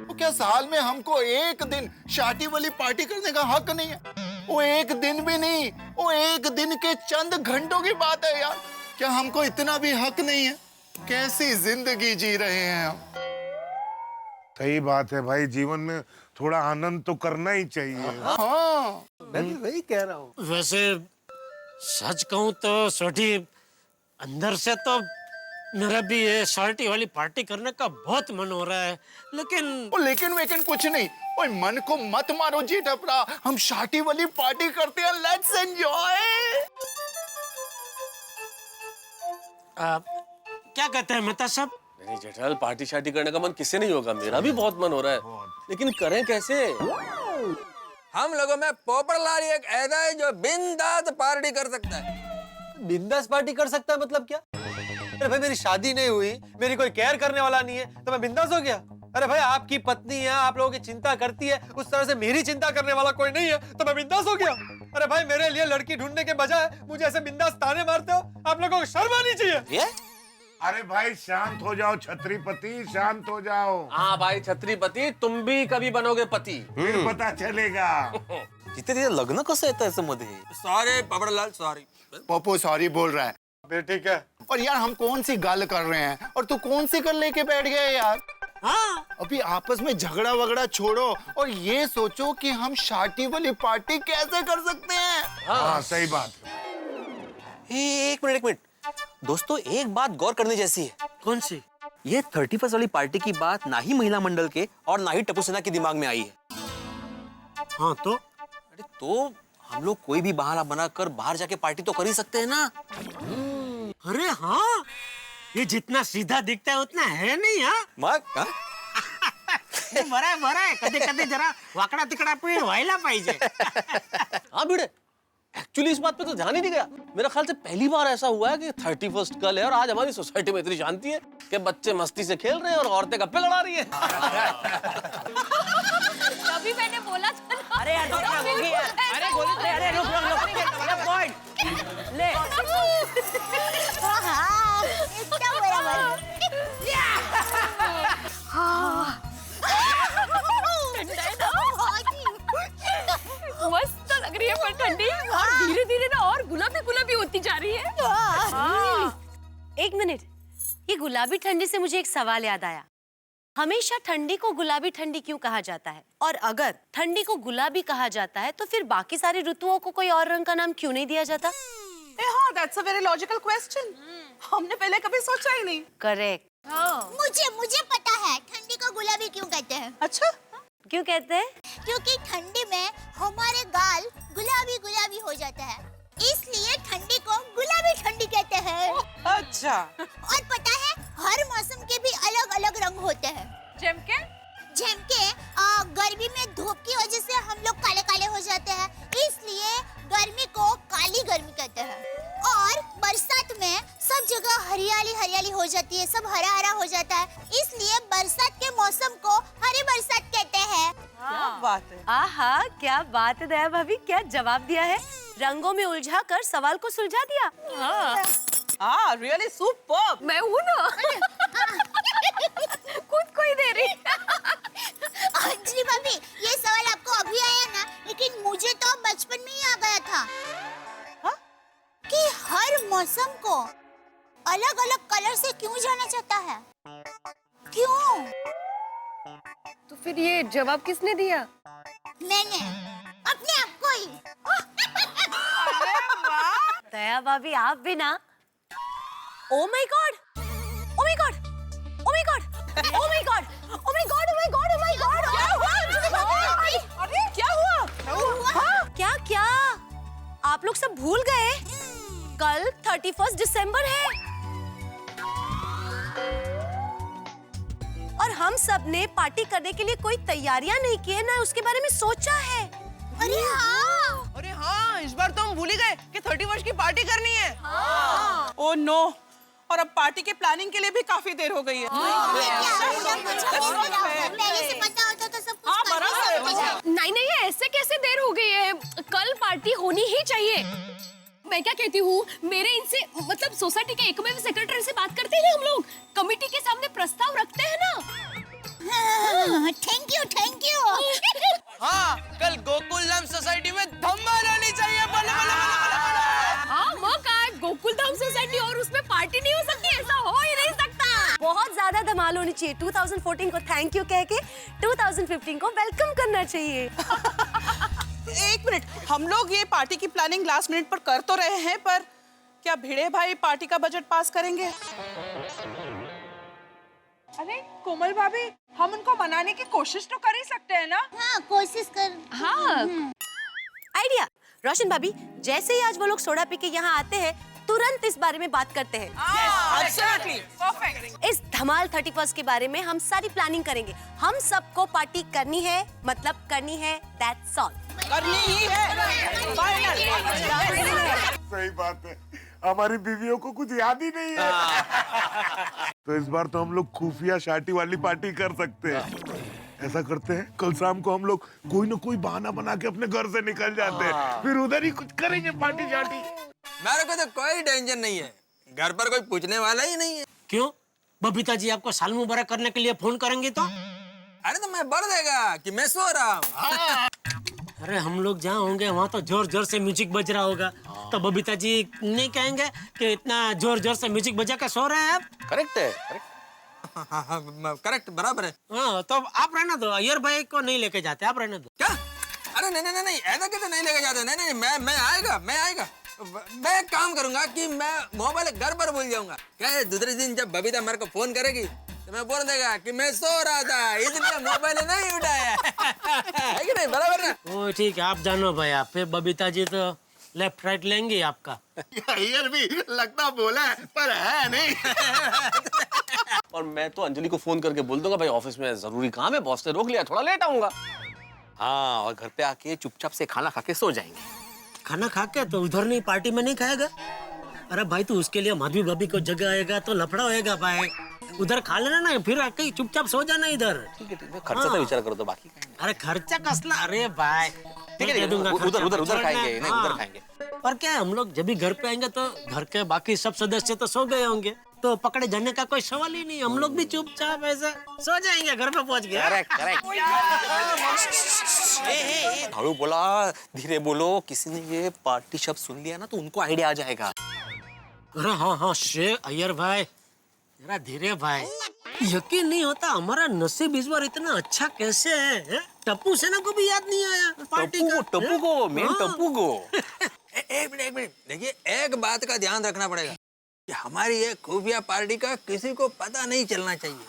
तो क्या साल में हमको एक दिन शादी वाली पार्टी करने का हक नहीं है? वो एक दिन भी नहीं, वो एक दिन के चंद घंटों की बात है यार। क्या हमको इतना भी हक नहीं है? कैसी जिंदगी जी रहे हैं हम।
सही बात है भाई, जीवन में थोड़ा आनंद तो करना ही चाहिए।
हाँ,
मैं भी वही कह रहा हूँ।
वैसे सच कहूँ तो छोटी, अंदर से तो मेरा भी ये शार्टी वाली पार्टी करने का बहुत मन हो रहा है, लेकिन
लेकिन कुछ नहीं। ओए मन को मत मारो जेठापरा, हम शार्टी वाली पार्टी करते हैं। Let's enjoy.
क्या कहते हैं मेहता साहब?
नहीं जेठालाल, पार्टी शार्टी करने का मन किससे नहीं होगा, मेरा भी बहुत मन हो रहा है, लेकिन करें कैसे?
हम लोगों में पोपटलाल एक ऐसा है जो बिंदास पार्टी कर सकता है।
बिंदास पार्टी कर सकता है मतलब क्या? अरे भाई, मेरी शादी नहीं हुई, मेरी कोई केयर करने वाला नहीं है, तो मैं बिंदास हो गया? अरे भाई, आपकी पत्नी है, आप लोगों की चिंता करती है, उस तरह से मेरी चिंता करने वाला कोई नहीं है, तो मैं बिंदास हो गया? अरे भाई, मेरे लिए लड़की ढूंढने के बजाय मुझे ऐसे बिंदास ताने मारते हो, आप लोगों को शर्म आनी चाहिए।
अरे भाई शांत हो जाओ छत्रीपति, शांत हो जाओ।
हाँ भाई छत्रीपति, तुम भी कभी बनोगे पति,
फिर पता चलेगा।
तिथे लग्न कसं येतं याचं मध्ये?
Sorry Popatlal, sorry.
Pappu sorry बोल रहा है।
ठीक है।
और यार हम कौन सी गल कर रहे हैं और तू कौन सी गल लेके बैठ गया यार? हाँ, अभी आपस में झगड़ा वगड़ा छोड़ो और ये सोचो कि हम शादी वाली पार्टी कैसे कर सकते हैं।
हाँ सही बात।
एक मिनट दोस्तों, एक बात गौर करने जैसी है।
कौन सी?
ये 31st वाली पार्टी की बात ना ही महिला मंडल के और ना ही टप्पू सेना के दिमाग में आई है।
हाँ तो?
अरे तो हम लोग कोई भी बहाना बनाकर बाहर जाके पार्टी तो कर ही सकते हैं ना।
अरे हाँ, ये जितना सीधा दिखता है उतना है नहीं। हाँ बरं आहे कधी कधी जरा वाकडा तिकडा पण व्हायला पाहिजे।
हाँ भिड़े, एक्चुअली इस बात पे तो ध्यान ही नहीं गया। मेरा ख्याल से पहली बार ऐसा हुआ है कि 31st कल है और आज हमारी सोसाइटी में इतनी शांति है कि बच्चे मस्ती से खेल रहे हैं और औरतें गप्पे लड़ा रही हैं।
तभी मैंने बोला था ना।
अरे यार, अरे गोली, अरे रुक पॉइंट ले।
हाँ, एकदम बराबर।
मस्त लग रही है पर ठंडी, और धीरे धीरे ना और गुलाबी गुलाबी होती जा रही है। एक मिनट, ये गुलाबी ठंडी से मुझे एक सवाल याद आया। हमेशा ठंडी को गुलाबी ठंडी क्यों कहा जाता है? और अगर ठंडी को गुलाबी कहा जाता है तो फिर बाकी सारी ऋतुओं को कोई और रंग का नाम क्यों नहीं दिया जाता?
हाँ, that's a very logical question. हमने पहले कभी सोचा ही नहीं।
करेक्ट।
मुझे पता है ठंडी को गुलाबी क्यों कहते हैं।
अच्छा,
क्यों कहते हैं?
क्योंकि ठंडी में हमारे गाल गुलाबी गुलाबी हो जाते हैं, इसलिए ठंडी को गुलाबी ठंडी कहते हैं।
अच्छा।
और पता है हर मौसम के भी अलग अलग रंग होते हैं।
जेम के
गर्मी में धूप की वजह से हम लोग काले काले हो जाते हैं, इसलिए गर्मी को काली गर्मी कहते हैं। और बरसात में सब जगह हरियाली हरियाली हो जाती है, सब हरा हरा हो जाता है, इसलिए बरसात के मौसम को हरी बरसात कहते हैं।
क्या बात है।
आहा, क्या बात है दया भाभी, क्या जवाब दिया है। रंगों में उलझा कर सवाल को सुलझा दिया।
हाँ, really superb.
मैं हूँ ना। खुद को ही दे रही।
अंजलि भाभी, ये सवाल आपको अभी आया ना, लेकिन मुझे तो बचपन में ही आ गया था। कि हर मौसम को अलग अलग कलर से क्यों जाना जाता है? क्यों?
तो फिर ये जवाब किसने दिया?
मैंने अपने आप को ही।
दया भाभी आप भी ना। Oh my God, oh my God, oh my God, oh my God, oh my God, oh my God, oh my God. क्या हुआ? अरे क्या हुआ? क्या क्या? आप लोग सब भूल गए? कल 31 दिसंबर है और हम सब ने पार्टी करने के लिए कोई तैयारियां नहीं की है, ना उसके बारे में सोचा है।
अरे हाँ,
अरे हाँ, इस बार तो हम भूल ही गए कि 31 की पार्टी करनी है। हाँ। ओह नो, और अब पार्टी के प्लानिंग के लिए भी काफी देर हो गई है।
नहीं नहीं, ऐसे कैसे देर हो गई है? कल पार्टी होनी ही चाहिए। मैं क्या कहती हूँ, मेरे इनसे मतलब सोसाइटी के एकमेव सेक्रेटरी से बात करते हैं हम लोग, कमेटी के सामने प्रस्ताव रखते हैं ना।
Thank you thank you.
हाँ, कल गोकुलधाम सोसाइटी में धमाल होनी चाहिए। बोलो बोलो बोलो बोलो।
हाँ मौका, गोकुलधाम सोसाइटी और उसमें पार्टी नहीं हो सकती, ऐसा हो ही नहीं सकता।
बहुत ज्यादा धमाल होनी चाहिए। 2014 को थैंक यू कह के 2015 को वेलकम करना चाहिए।
एक मिनट, हम लोग ये पार्टी की प्लानिंग लास्ट मिनट पर कर तो रहे हैं, पर क्या भिड़े भाई पार्टी का बजट पास करेंगे? अरे कोमल भाभी, हम उनको मनाने की कोशिश तो कर ही सकते हैं ना?
हाँ कोशिश कर।
हाँ
आइडिया। रोशन भाभी, जैसे ही आज वो लोग सोडा पी के यहाँ आते हैं, तुरंत इस बारे में बात करते हैं।
Absolutely, perfect.
इस धमाल 31 के बारे में हम सारी प्लानिंग करेंगे। हम सबको पार्टी करनी है, मतलब करनी है, that's all।
करनी ही है।
सही बात है, हमारी बीवियों को कुछ याद ही नहीं है। तो इस बार तो हम लोग खुफिया शादी वाली पार्टी कर सकते हैं। ऐसा करते हैं, कल शाम को हम लोग कोई ना कोई बहाना बना के अपने घर से निकल जाते हैं, फिर उधर ही कुछ करेंगे पार्टी शार्टी।
मेरे को तो कोई टेंशन नहीं है, घर पर कोई पूछने वाला ही नहीं है।
क्यों? बबीता जी आपको साल मुबारक करने के लिए फोन करेंगे तो?
अरे तो मैं बढ़ देगा कि मैं सो रहा हूँ।
अरे हम लोग जहाँ होंगे वहाँ तो जोर जोर से म्यूजिक बज रहा होगा, तो बबीता जी नहीं कहेंगे कि इतना जोर जोर से म्यूजिक बजा के सो रहे हैं आप?
करेक्ट है,
करेक्ट, बराबर है।
हाँ, तो आप रहना दो, अय्यर भाई को नहीं लेके जाते, आप रहने दो।
क्या? अरे नहीं नहीं नहीं, ऐसा कैसे नहीं लेके जाते? नहीं नहीं, मैं आएगा। मैं एक काम करूंगा कि मैं मोबाइल घर पर भूल जाऊंगा। क्या है, दूसरे दिन जब बबीता मेरे को फोन करेगी तो मैं बोल देगा कि मैं सो रहा था, इसलिए मोबाइल नहीं उठाया। है कि नहीं? बराबर ना?
ओ ठीक है, आप जानो भाई। आप फिर बबीता जी तो लेफ्ट राइट लेंगे आपका।
अय्यर भी लगता बोला है, पर है नहीं।
और मैं तो अंजलि को फोन करके बोल दूंगा, भाई ऑफिस में जरूरी काम है, बॉस ने रोक लिया, थोड़ा लेट आऊंगा। हाँ, और घर पे आके चुपचाप से खाना खा के सो जाएंगे।
खाना खा के तो उधर नहीं, पार्टी में नहीं खाएगा? अरे भाई तू उसके लिए माधवी भाभी को जगह आएगा तो लफड़ा होएगा भाई। उधर खा लेना ना, फिर आके चुपचाप सो जाना इधर।
ठीक है, खर्चा तो विचार करो तो बाकी।
अरे खर्चा कसला? अरे भाई
ठीक है, उधर खाएंगे, नहीं उधर खाएंगे।
और क्या है, हम लोग जब भी घर पे आएंगे तो घर के बाकी सब सदस्य तो सो गए होंगे, तो पकड़े जाने का कोई सवाल ही नहीं। हम लोग भी चुपचाप ऐसे सो जाएंगे घर पे पहुंच गए।
झाड़ू बोला, धीरे बोलो, किसी ने ये पार्टी शब्द सुन लिया ना तो उनको आइडिया आ जाएगा।
अरे हाँ शेर अय्यर भाई, जरा धीरे भाई। यकीन नहीं होता हमारा नसीब इस बार इतना अच्छा कैसे है? टप्पू सेना को भी याद नहीं आया पार्टी का।
टप्पू को, मेन टप्पू को।
एक मिनट, देखिए एक बात का ध्यान रखना पड़ेगा कि हमारी ये खुफिया पार्टी का किसी को पता नहीं चलना चाहिए।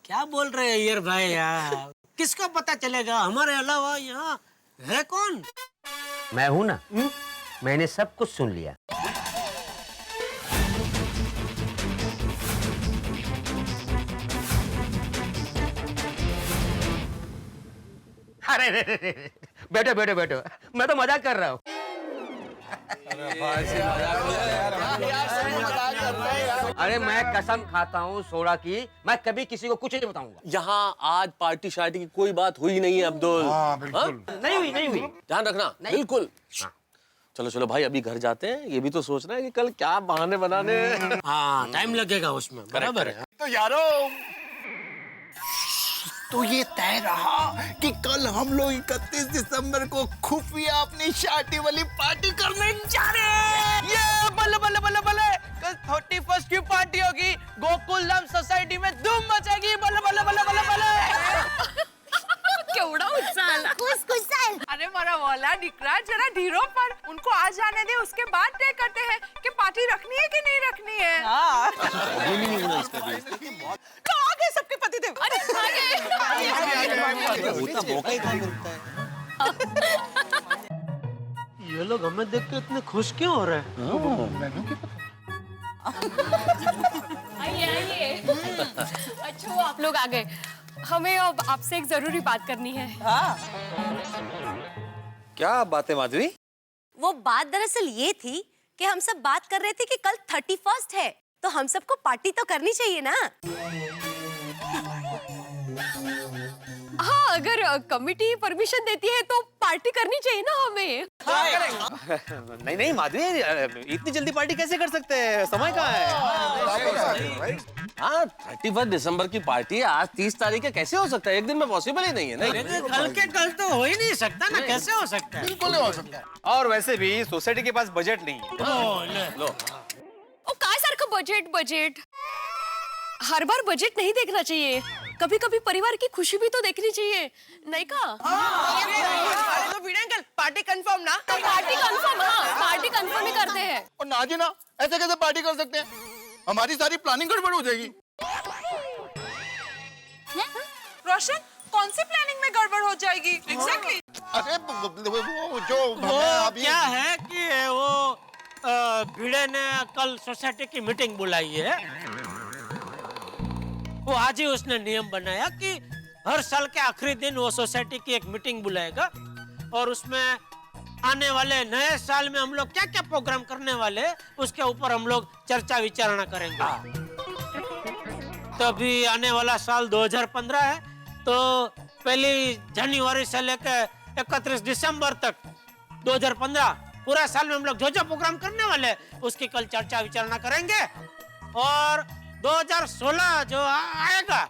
क्या बोल रहे हैं अय्यर भाई यार? किसको पता चलेगा? हमारे अलावा यहाँ है कौन?
मैं हूँ ना। मैंने सब कुछ सुन लिया। अरे बैठो बैठो बैठो, मैं तो मजाक कर रहा हूँ। अरे मैं कसम खाता हूँ सोडा की, मैं कभी किसी को कुछ नहीं बताऊंगा।
यहाँ आज पार्टी शार्टी की कोई बात हुई नहीं है अब्दुल।
नहीं हुई, नहीं हुई।
ध्यान रखना, बिल्कुल। चलो चलो भाई, अभी घर जाते हैं। ये भी तो सोचना है कि कल क्या बहाने बनाने।
हाँ, टाइम लगेगा उसमें, बराबर है।
तो यारो तो ये तय रहा कि कल हम लोग 31 दिसंबर को खुफिया अपनी शादी वाली पार्टी करने जा रहे हैं।
ये बल्ले बल्ले बल्ले बल्ले, कल 31st की पार्टी होगी, गोकुल धाम सोसाइटी में धूम मचेगी। बल्ले बल्ले बल्ले बल्ले बल्ले।
केवड़ा उत्साह,
खुश।
अरे मारा वाला निकरा, जरा ढीरो पर उनको आ जाने दे, उसके बाद तय करते हैं कि पार्टी रखनी है कि नहीं रखनी है।
तो आगे सबके पतिदेव।
अरे
ये लोग हमें देख के इतने खुश क्यों हो रहे हैं?
आइए। अच्छा आप लोग आ गए, हमें अब आपसे एक जरूरी बात करनी है।
क्या बात है माधवी?
वो बात दरअसल ये थी कि हम सब बात कर रहे थे कि कल 31st है, तो हम सबको पार्टी तो करनी चाहिए ना।
हाँ, अगर कमिटी परमिशन देती है तो पार्टी करनी चाहिए ना हमें।
नहीं नहीं माधवी, इतनी जल्दी पार्टी कैसे कर सकते हैं? समय कहाँ है?
हाँ, 31 दिसंबर की पार्टी आज 30 तारीख है, कैसे हो सकता है? एक दिन में पॉसिबल ही नहीं है। नहीं,
कल के कल तो हो ही नहीं सकता ना, कैसे हो सकता है?
बिल्कुल हो सकता है।
और वैसे भी सोसाइटी के पास बजट नहीं है। लो
ओ काय सारखं बजट, हर बार बजट नहीं देखना चाहिए, कभी कभी परिवार की खुशी भी तो देखनी चाहिए, नहीं का?
तो भिड़े अंकल, पार्टी कंफर्म ना?
तो पार्टी कंफर्म, हाँ पार्टी कंफर्म ही करते हैं।
और ना जी ना, ऐसे कैसे पार्टी कर सकते हैं? हमारी सारी प्लानिंग गड़बड़ हो जाएगी।
रोशन, कौन सी प्लानिंग में गड़बड़ हो जाएगी? एग्जैक्टली।
अरे वो जो
वो क्या है कि वो भिड़े ने कल सोसाइटी की मीटिंग बुलाई है। वो आज ही उसने नियम बनाया कि हर साल के आखिरी दिन वो सोसाइटी की एक मीटिंग बुलाएगा और उसमें आने वाले नए साल में हम लोग क्या क्या प्रोग्राम करने वाले उसके ऊपर हम लोग चर्चा विचारणा करेंगे। तभी आने वाला साल 2015 है, तो 1 जनवरी से लेकर 31 दिसंबर तक 2015 पूरा साल में हम लोग जो जो प्रोग्राम करने वाले उसकी कल चर्चा विचारणा करेंगे। और 2016 जो आएगा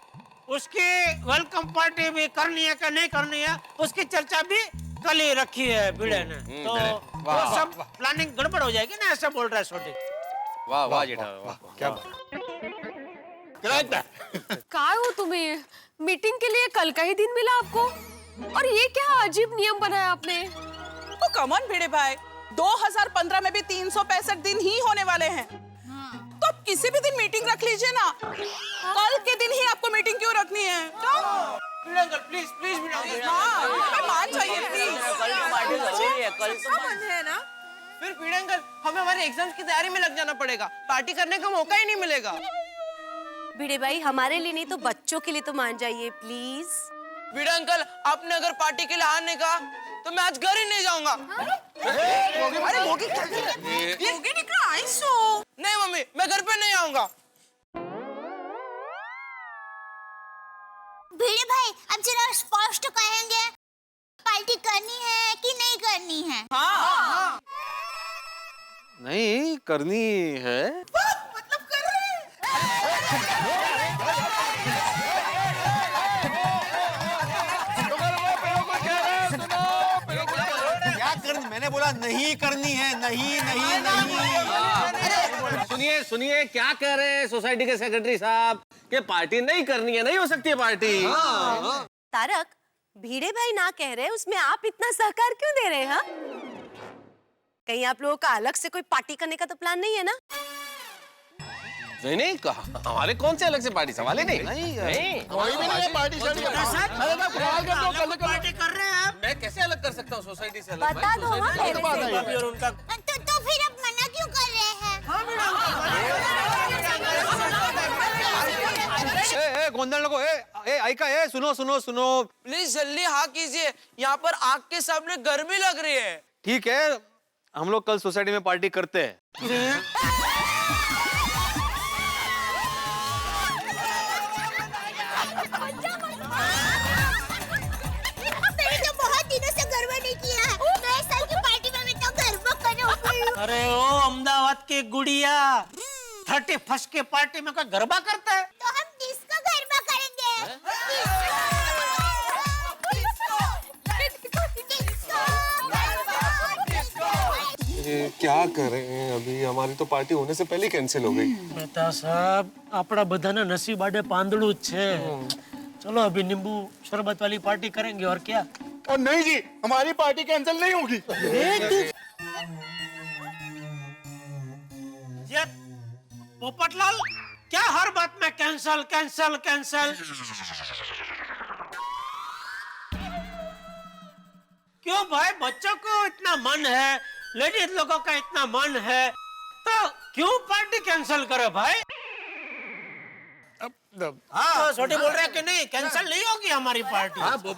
उसकी वेलकम पार्टी भी करनी है कि नहीं करनी है उसकी चर्चा भी कल ही रखी है भिड़े ने। तो वो सब प्लानिंग गड़बड़ हो जाएगी ना, ऐसा बोल रहा है छोटे।
वाह वाह जेठा, क्या
काय हो तुम्हें, मीटिंग के लिए कल का ही दिन मिला आपको, और ये क्या अजीब नियम बनाया आपने?
तो कमन भिड़े भाई, 2015 में भी 365 दिन ही होने वाले हैं, तो आप किसी भी दिन मीटिंग रख लीजिए ना। कल के दिन ही आपको मीटिंग क्यों रखनी है?
प्लीज प्लीज
मान जाइए प्लीज।
कल है ना, फिर भिड़े अंकल हमें हमारे एग्जाम्स की तैयारी में लग जाना पड़ेगा, पार्टी करने का मौका ही नहीं मिलेगा।
भिड़े भाई, हमारे लिए नहीं तो बच्चों के लिए तो मान जाइए प्लीज।
भिड़े अंकल, आपने अगर पार्टी के लिए हाँ नहीं कहा तो मैं आज घर ही नहीं जाऊंगा।
अरे मोगी क्या कर रही है? मोगी निकला आइसो।
नहीं मम्मी, मैं घर पे नहीं आऊंगा।
भिड़े भाई, अब जरा स्पष्ट कहेंगे पार्टी करनी है कि नहीं करनी है?
हाँ।
नहीं करनी है।
मतलब कर रहे
क्या करनी? मैंने बोला नहीं करनी है। नहीं नहीं नहीं।
सुनिए सुनिए, क्या कह रहे हैं सोसाइटी के सेक्रेटरी साहब कि पार्टी नहीं करनी है, नहीं हो सकती है पार्टी।
तारक, भिड़े भाई ना कह रहे, उसमें आप इतना सहकार क्यों दे रहे हैं? हाँ, कहीं आप लोगों का अलग से कोई पार्टी करने का तो प्लान नहीं है ना?
नहीं नहीं, हमारे कौन से अलग से पार्टी? सवाल ही नहीं।
कोई भी नहीं है पार्टी शार्टी का।
पार्टी कर रहे हैं आप।
मैं कैसे अलग कर सकता हूँ सोसाइटी से? अलग
बता दो हाँ पहले से।
और उनका
तो फिर आप मना क्यों कर रहे हैं?
गोंधल लोगो, आइका, सुनो सुनो सुनो।
प्लीज जल्दी हाँ कीजिए, यहाँ पर आग के सामने गर्मी लग रही है।
ठीक है, हम लोग कल सोसाइटी में पार्टी करते हैं।
मैंने तो बहुत दिनों से गरबा नहीं किया है। नए साल की पार्टी में मैं तो गरबा करूंगी।
अरे ओ अहमदाबाद की गुड़िया, 31st की पार्टी में कोई गरबा करता है?
तो हम किसका गरबा करेंगे?
अरे क्या करें, अभी हमारी तो पार्टी होने से पहले कैंसिल हो गई।
मेहता साहब આપણા બધાના નસીબ આડે પાંદડું જ છે। चलो अभी नींबू शरबत वाली पार्टी करेंगे और क्या।
और नहीं जी, हमारी पार्टी कैंसिल नहीं होगी।
ये पोपटलाल क्या हर बात में कैंसल कैंसल कैंसल? क्यों भाई, बच्चों को इतना मन है, लेडीज लोगों का इतना मन है, तो क्यों पार्टी कैंसल करे भाई? हाँ तो छोटी बोल रहे हैं कि नहीं, कैंसल नहीं होगी हमारी पार्टी। हाँ
बोल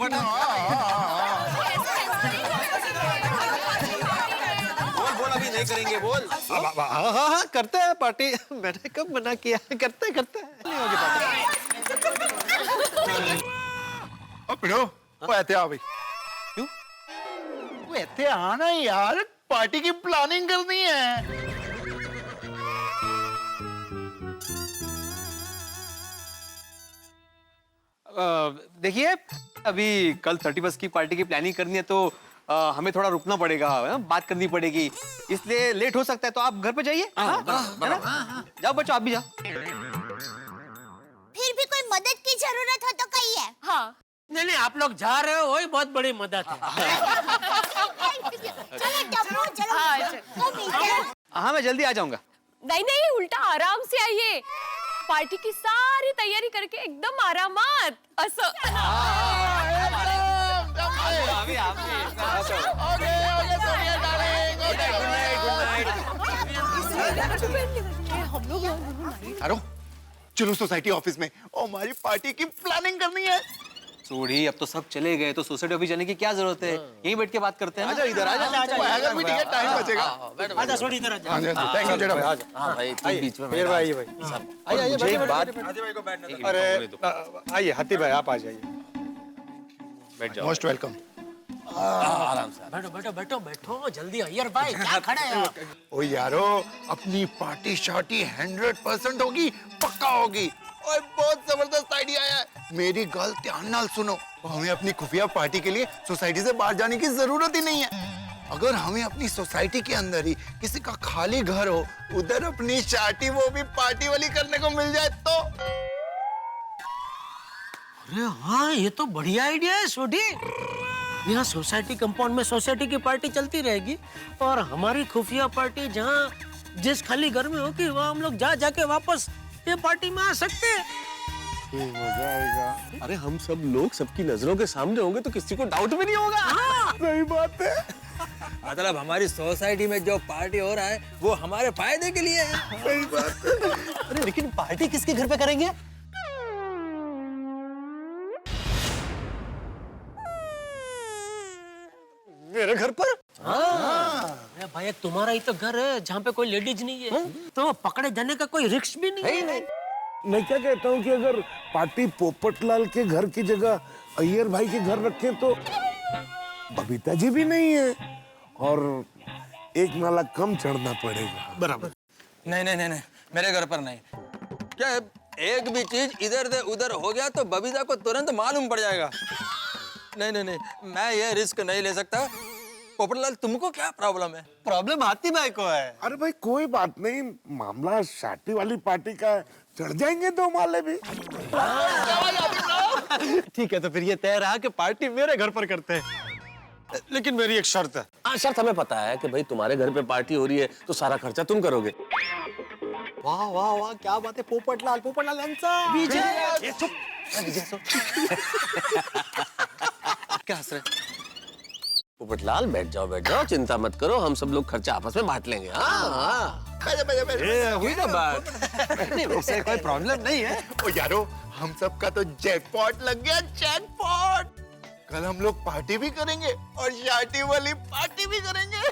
बोल, अभी नहीं करेंगे, बोल।
हाँ हाँ हाँ करते हैं पार्टी, मैंने कब मना किया, करते करते नहीं होगी पार्टी।
ओ पिड़ो, वो ऐसे आ भाई।
क्यों?
वो ऐसे आना यार, पार्टी की प्लानिंग करनी है।
देखिए, अभी कल 31 की पार्टी की प्लानिंग करनी है तो हमें थोड़ा रुकना पड़ेगा, बात करनी पड़ेगी, इसलिए लेट हो सकता है, तो आप घर पे जाइए। जाओ बच्चों, आप भी जाओ।
फिर भी कोई मदद की जरूरत हो तो कहिए।
हाँ
नहीं नहीं, आप लोग जा रहे हो वही बहुत बड़ी मदद है।
चलो टप्पू, चलो।
हाँ मैं जल्दी आ जाऊंगा।
नहीं नहीं, उल्टा आराम से आइए, पार्टी की सारी तैयारी करके एकदम आरामात असं।
अरे चलो सोसाइटी ऑफिस में, हमारी पार्टी की प्लानिंग करनी है।
सोढ़ी, अब तो सब चले गए तो सोसाइटी ऑफिस जाने की क्या जरूरत है, यहीं बैठ के बात करते हैं।
आजा इधर, आजा अगर भी ठीक है, टाइम बचेगा।
आजा सोड़ी इधर आजा।
थैंक यू जेठा भाई।
हाँ भाई, तुम बीच में
फिर भाई आइए
मुझे एक बात,
अरे आइए हाथी भाई, आप आ जाइए।
बैठ जाओ।
Most welcome.
आराम से।
बैठो बैठो बैठो बैठो, जल्दी अय्यर भाई, क्या खड़े हैं आप?
ओ यारो, अपनी पार्टी शार्टी 100% होगी, पक्का होगी। और बहुत जबरदस्त आइडिया है, मेरी गल ध्यान नाल सुनो। हमें अपनी खुफिया पार्टी के लिए सोसाइटी से बाहर जाने की जरूरत ही नहीं है। अगर हमें अपनी सोसाइटी के अंदर ही किसी का खाली घर हो, उधर अपनी शार्टी वो भी पार्टी वाली करने को मिल जाए तो।
अरे हाँ, ये तो बढ़िया आइडिया है सोडी। यहाँ सोसाइटी कंपाउंड में सोसाइटी की पार्टी चलती रहेगी और हमारी खुफिया पार्टी जहाँ जिस खाली घर में होगी वहाँ हम लोग जा जाके वापस ये पार्टी में आ सकते हैं।
मजा आएगा। अरे हम सब लोग सबकी नजरों के सामने होंगे तो किसी को डाउट भी नहीं होगा।
हाँ।
सही बात है।
मतलब हमारी सोसाइटी में जो पार्टी हो रहा है वो हमारे फायदे के लिए है।
सही बात है। अरे लेकिन पार्टी किसके घर पे करेंगे? मेरे घर पर?
अरे भाई, एक तुम्हारा ही तो घर है जहाँ पे कोई लेडीज नहीं है, तो पकड़े जाने का कोई रिस्क भी नहीं है।
मैं क्या कहता हूँ कि अगर पार्टी पोपटलाल के घर की जगह अय्यर भाई के घर रखें तो बबीता जी भी नहीं है और एक नाला कम चढ़ना पड़ेगा।
बराबर। नहीं नहीं नहीं नहीं, मेरे घर पर नहीं। क्या एक भी चीज इधर से उधर हो गया तो बबीता को तुरंत मालूम पड़ जाएगा। नहीं नहीं नहीं, मैं ये रिस्क नहीं ले सकता। पोपटलाल, तुमको क्या प्रॉब्लम है? प्रॉब्लम हाथी भाई को है।
अरे भाई कोई बात नहीं, मामला शादी वाली पार्टी का है, चढ़ जाएंगे 2 माले भी।
ठीक है, तो फिर ये तय रहा कि पार्टी मेरे घर पर करते हैं, लेकिन मेरी एक शर्त है। हाँ, शर्त हमें पता है कि भाई तुम्हारे घर पे पार्टी हो रही है तो सारा खर्चा तुम करोगे। वाह वाह वाह, क्या बात है पोपटलाल, पोपटलाल हंसा। विजय चुप, विजय चुप। क्या हंस रहे? पोपटलाल बैठ जाओ, चिंता मत करो, हम सब लोग खर्चा आपस में बांट लेंगे। हाँ हुई ना बात। नहीं वैसे कोई प्रॉब्लम नहीं है।
ओ यारो, हम सब का तो जैकपॉट लग गया, जैकपॉट। कल हम लोग पार्टी भी करेंगे और शार्टी वाली पार्टी भी करेंगे।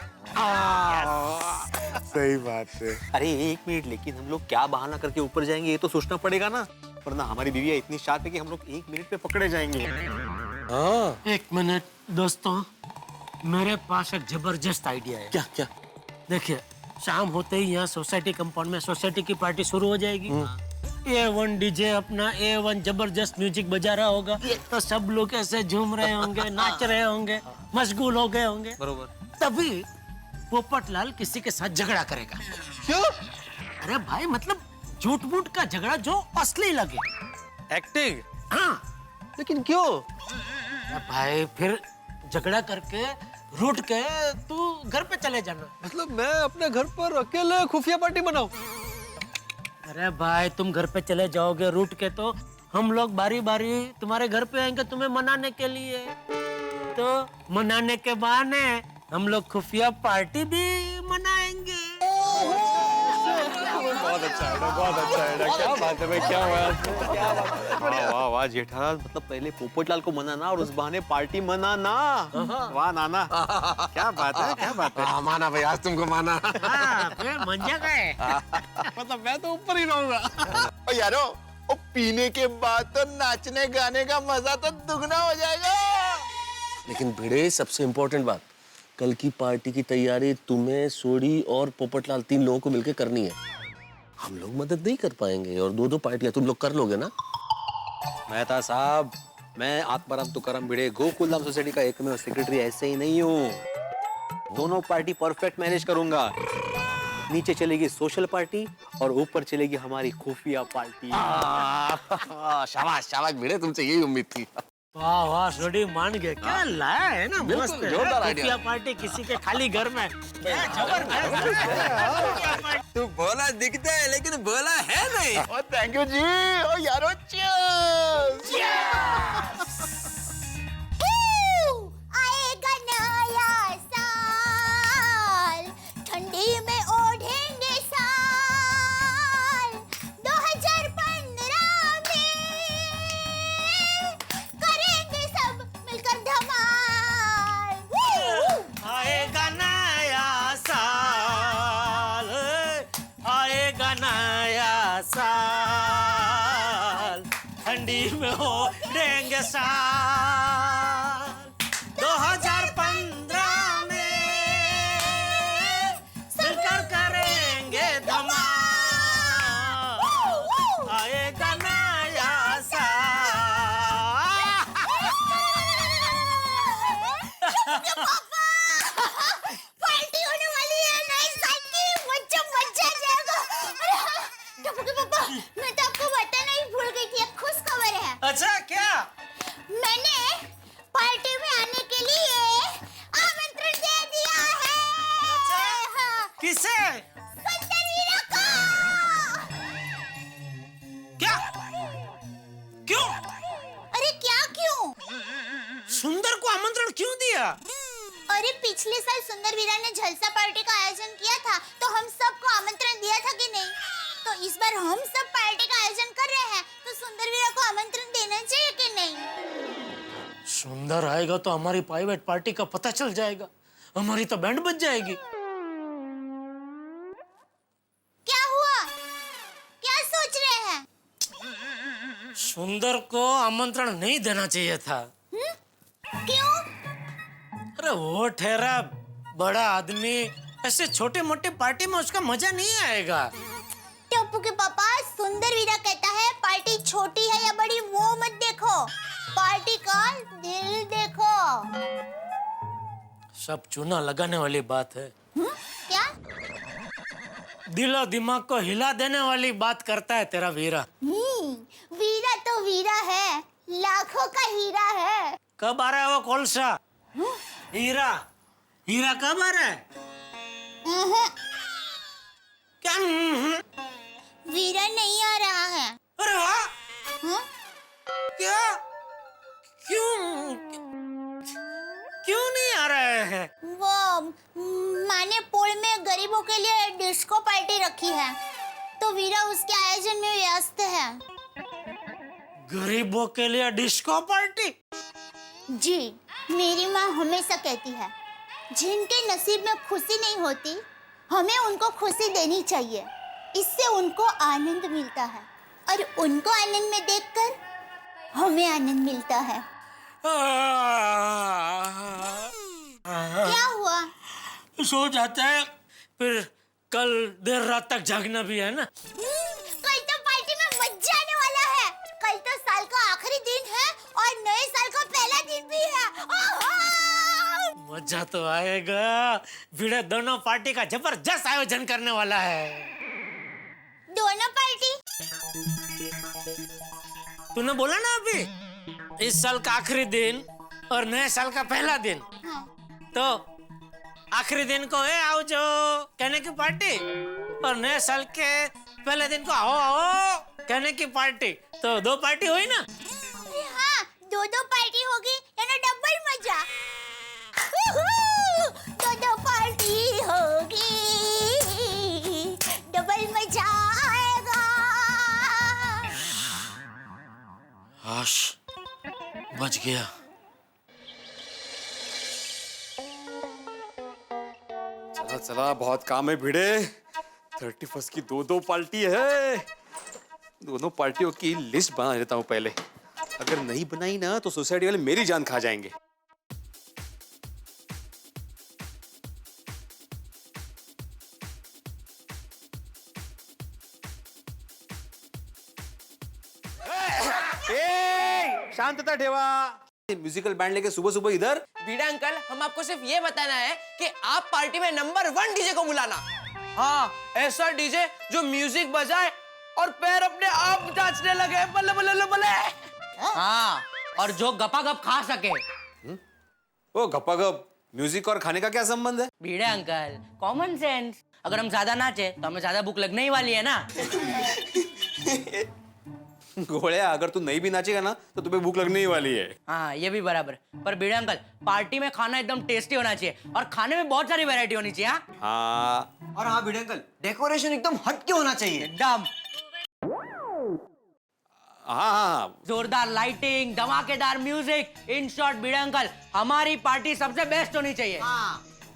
सही बात है।
अरे 1 मिनट, लेकिन हम लोग क्या बहाना करके ऊपर जाएंगे ये तो सोचना पड़ेगा ना, वरना हमारी बीविया इतनी शार्प है कि हम लोग 1 मिनट पे पकड़े जाएंगे।
हाँ
1 मिनट दोस्तों, मेरे पास एक जबरदस्त आइडिया है।
क्या क्या?
देखिए, शाम होते ही यहाँ सोसाइटी कंपाउंड में सोसाइटी की पार्टी शुरू हो जाएगी। A1 डीजे अपना A1 जबरदस्त म्यूजिक बजा रहा होगा, तो सब लोग ऐसे झूम रहे होंगे, नाच रहे होंगे, मशगूल हो गए होंगे।
बरोबर।
तभी पोपटलाल किसी के साथ झगड़ा करेगा।
क्यों?
अरे भाई मतलब झूठ मूठ का झगड़ा जो असली लगे।
एक्टिंग?
हाँ।
लेकिन क्यों?
अरे भाई फिर झगड़ा करके रूठ के तू घर पे चले जाना।
मतलब मैं अपने घर पर अकेले खुफिया पार्टी बनाऊं?
अरे भाई तुम घर पे चले जाओगे रूठ के तो हम लोग बारी बारी तुम्हारे घर पे आएंगे तुम्हें मनाने के लिए। तो मनाने के बहाने हम लोग खुफिया पार्टी भी मनाएंगे।
बहुत अच्छा है, बहुत अच्छा है। क्या बात है भाई, क्या बात है, क्या बात है। वाह वाह वाह जेठालाल, मतलब पहले पोपटलाल को मनाना और उस बहाने पार्टी मनाना। वाह नाना, क्या बात है, क्या बात है।
माना भाई, आज तुमको माना।
फिर मंजा गए।
मतलब मैं तो ऊपर ही रहूंगा।
यारो, वो पीने के बाद तो नाचने गाने का मजा तो दुगना हो जाएगा।
लेकिन भिड़े, सबसे इम्पोर्टेंट बात, कल की पार्टी की तैयारी तुम्हें, सोडी और पोपटलाल 3 लोगों को मिलकर करनी है। हम लोग मदद नहीं कर पाएंगे और 2-2 पार्टियां तुम लोग कर लोगे ना? मेहता साहब, मैं आत्माराम तुकाराम भिड़े गोकुलधाम सोसाइटी का एकमेव सेक्रेटरी ऐसे ही नहीं हूँ। दोनों पार्टी परफेक्ट मैनेज करूंगा। नीचे चलेगी सोशल पार्टी और ऊपर चलेगी हमारी खुफिया पार्टी।
शाबाश शाबाश भिड़े, तुमसे यही उम्मीद थी।
वाह वाह सोडी मान गए। क्या लाया है ना,
बिल्कुल,
मस्त है।
जोरदार आइडिया।
खुफिया पार्टी किसी के खाली घर में। क्या जबरदस्त।
तू भोला दिखता है लेकिन भोला है नहीं।
ओ थैंक यू जी। ओ यारो चीयर्स।
आएगा नया साल, ठंडी में ओढ़ेंगे साल 2015 में करेंगे सब मिलकर धमाल।
आएगा नया साल, आएगा नया साल, ठंडी में ओढ़ेंगे साल 2015 में मिलकर करेंगे धमाल। आएगा नया साल।
पार्टी होने वाली है नए साल की, मजा मजा जाएगा। अरे हाँ, टप्पू के पापा, मैं तो आपको बताना ही भूल गई थी, एक खुश खबर है।
अच्छा क्या?
मैंने पार्टी में आने के लिए आमंत्रण दे दिया है। हाँ,
किसे?
सुंदर वीरा को।
क्या? क्यों?
अरे क्या क्यों?
सुंदर को आमंत्रण क्यों दिया?
अरे पिछले साल सुंदर वीरा ने झलसा पार्टी का आयोजन किया था तो हम सबको आमंत्रण दिया था कि नहीं? तो इस बार हम सब पार्टी का आयोजन कर रहे हैं तो सुंदर वीरा को आमंत्रण देना चाहिए कि नहीं?
सुंदर आएगा तो हमारी प्राइवेट पार्टी का पता चल जाएगा, हमारी तो बैंड बज जाएगी।
क्या हुआ? क्या सोच रहे हैं?
सुंदर को आमंत्रण नहीं देना चाहिए था।
क्यों?
अरे वो ठहरा बड़ा आदमी, ऐसे छोटे मोटे पार्टी में उसका मजा नहीं आएगा।
टप्पू के पापा, सुंदर वीरा कहता है पार्टी छोटी है या बड़ी वो मत देखो, पार्टी का दिल देखो।
सब चूना लगाने वाली बात है।
क्या?
दिलो दिमाग को हिला देने वाली बात करता है तेरा वीरा।
वीरा तो वीरा है, लाखों का हीरा है।
कब आ रहा है वो कोलसा? हीरा, हीरा कब आ रहा है? क्या?
वीरा नहीं आ रहा है।
अरे वाह! क्या? क्यों? क्यों नहीं आ रहे हैं?
वो माने पोल में गरीबों के लिए डिस्को पार्टी रखी है तो वीरा उसके आयोजन में व्यस्त है।
गरीबों के लिए डिस्को पार्टी?
जी, मेरी माँ हमेशा कहती है जिनके नसीब में खुशी नहीं होती हमें उनको खुशी देनी चाहिए, इससे उनको आनंद मिलता है और उनको आनंद में देखकर हमें आनंद मिलता है। क्या हुआ?
सो जाते हैं, फिर कल देर रात तक जागना भी है ना।
कल तो पार्टी में मजा आने वाला है। कल तो साल का आखिरी दिन है और नए साल का पहला दिन भी है।
मजा मजा तो आएगा। भिड़े दोनों पार्टी का जबरदस्त आयोजन करने वाला है।
दोनों पार्टी?
तूने बोला ना अभी, इस साल का आखिरी दिन और नए साल का पहला दिन। तो आखिरी दिन को आओ जो कहने की पार्टी, और नए साल के पहले दिन को आओ आओ कहने की पार्टी। तो 2 पार्टी हुई ना?
हाँ, 2 पार्टी होगी, यानी डबल मजा। 2 पार्टी होगी, डबल मजा आएगा।
आश, बच गया।
चला चला, बहुत काम है भिड़े। 31 की 2 पार्टी है। दोनों पार्टियों की लिस्ट बना लेता हूँ पहले। अगर नहीं बनाई ना तो सोसाइटी वाले मेरी जान खा जाएंगे। शांतता ठेवा। म्यूजिकल बैंड लेके सुबह सुबह इधर?
भिड़े अंकल, हम आपको सिर्फ ये बताना है कि आप पार्टी में नंबर 1 डीजे को बुलाना। हाँ, ऐसा डीजे जो म्यूजिक बजाए और पैर अपने आप नाचने लगे, बल्ले बल्ले बल्ले। हाँ, और जो गपागप खा सके।
ओ गपागप, म्यूजिक और खाने का क्या संबंध है?
भिड़े अंकल, कॉमन सेंस। अगर हम ज्यादा नाचे तो हमें ज्यादा भूख लगने ही वाली है ना।
घोड़िया, अगर तू नहीं भी नाचेगा ना तो तुम्हें भूख लगने ही वाली है।
हाँ, ये भी बराबर। पर भिड़े अंकल, पार्टी में खाना एकदम टेस्टी होना चाहिए और खाने में बहुत सारी वैरायटी होनी चाहिए।
हाँ,
और हाँ भिड़े अंकल, डेकोरेशन एकदम हटके होना चाहिए।
एकदम
हाँ,
जोरदार लाइटिंग, धमाकेदार music, in short Bhide uncle, हमारी पार्टी सबसे बेस्ट होनी चाहिए।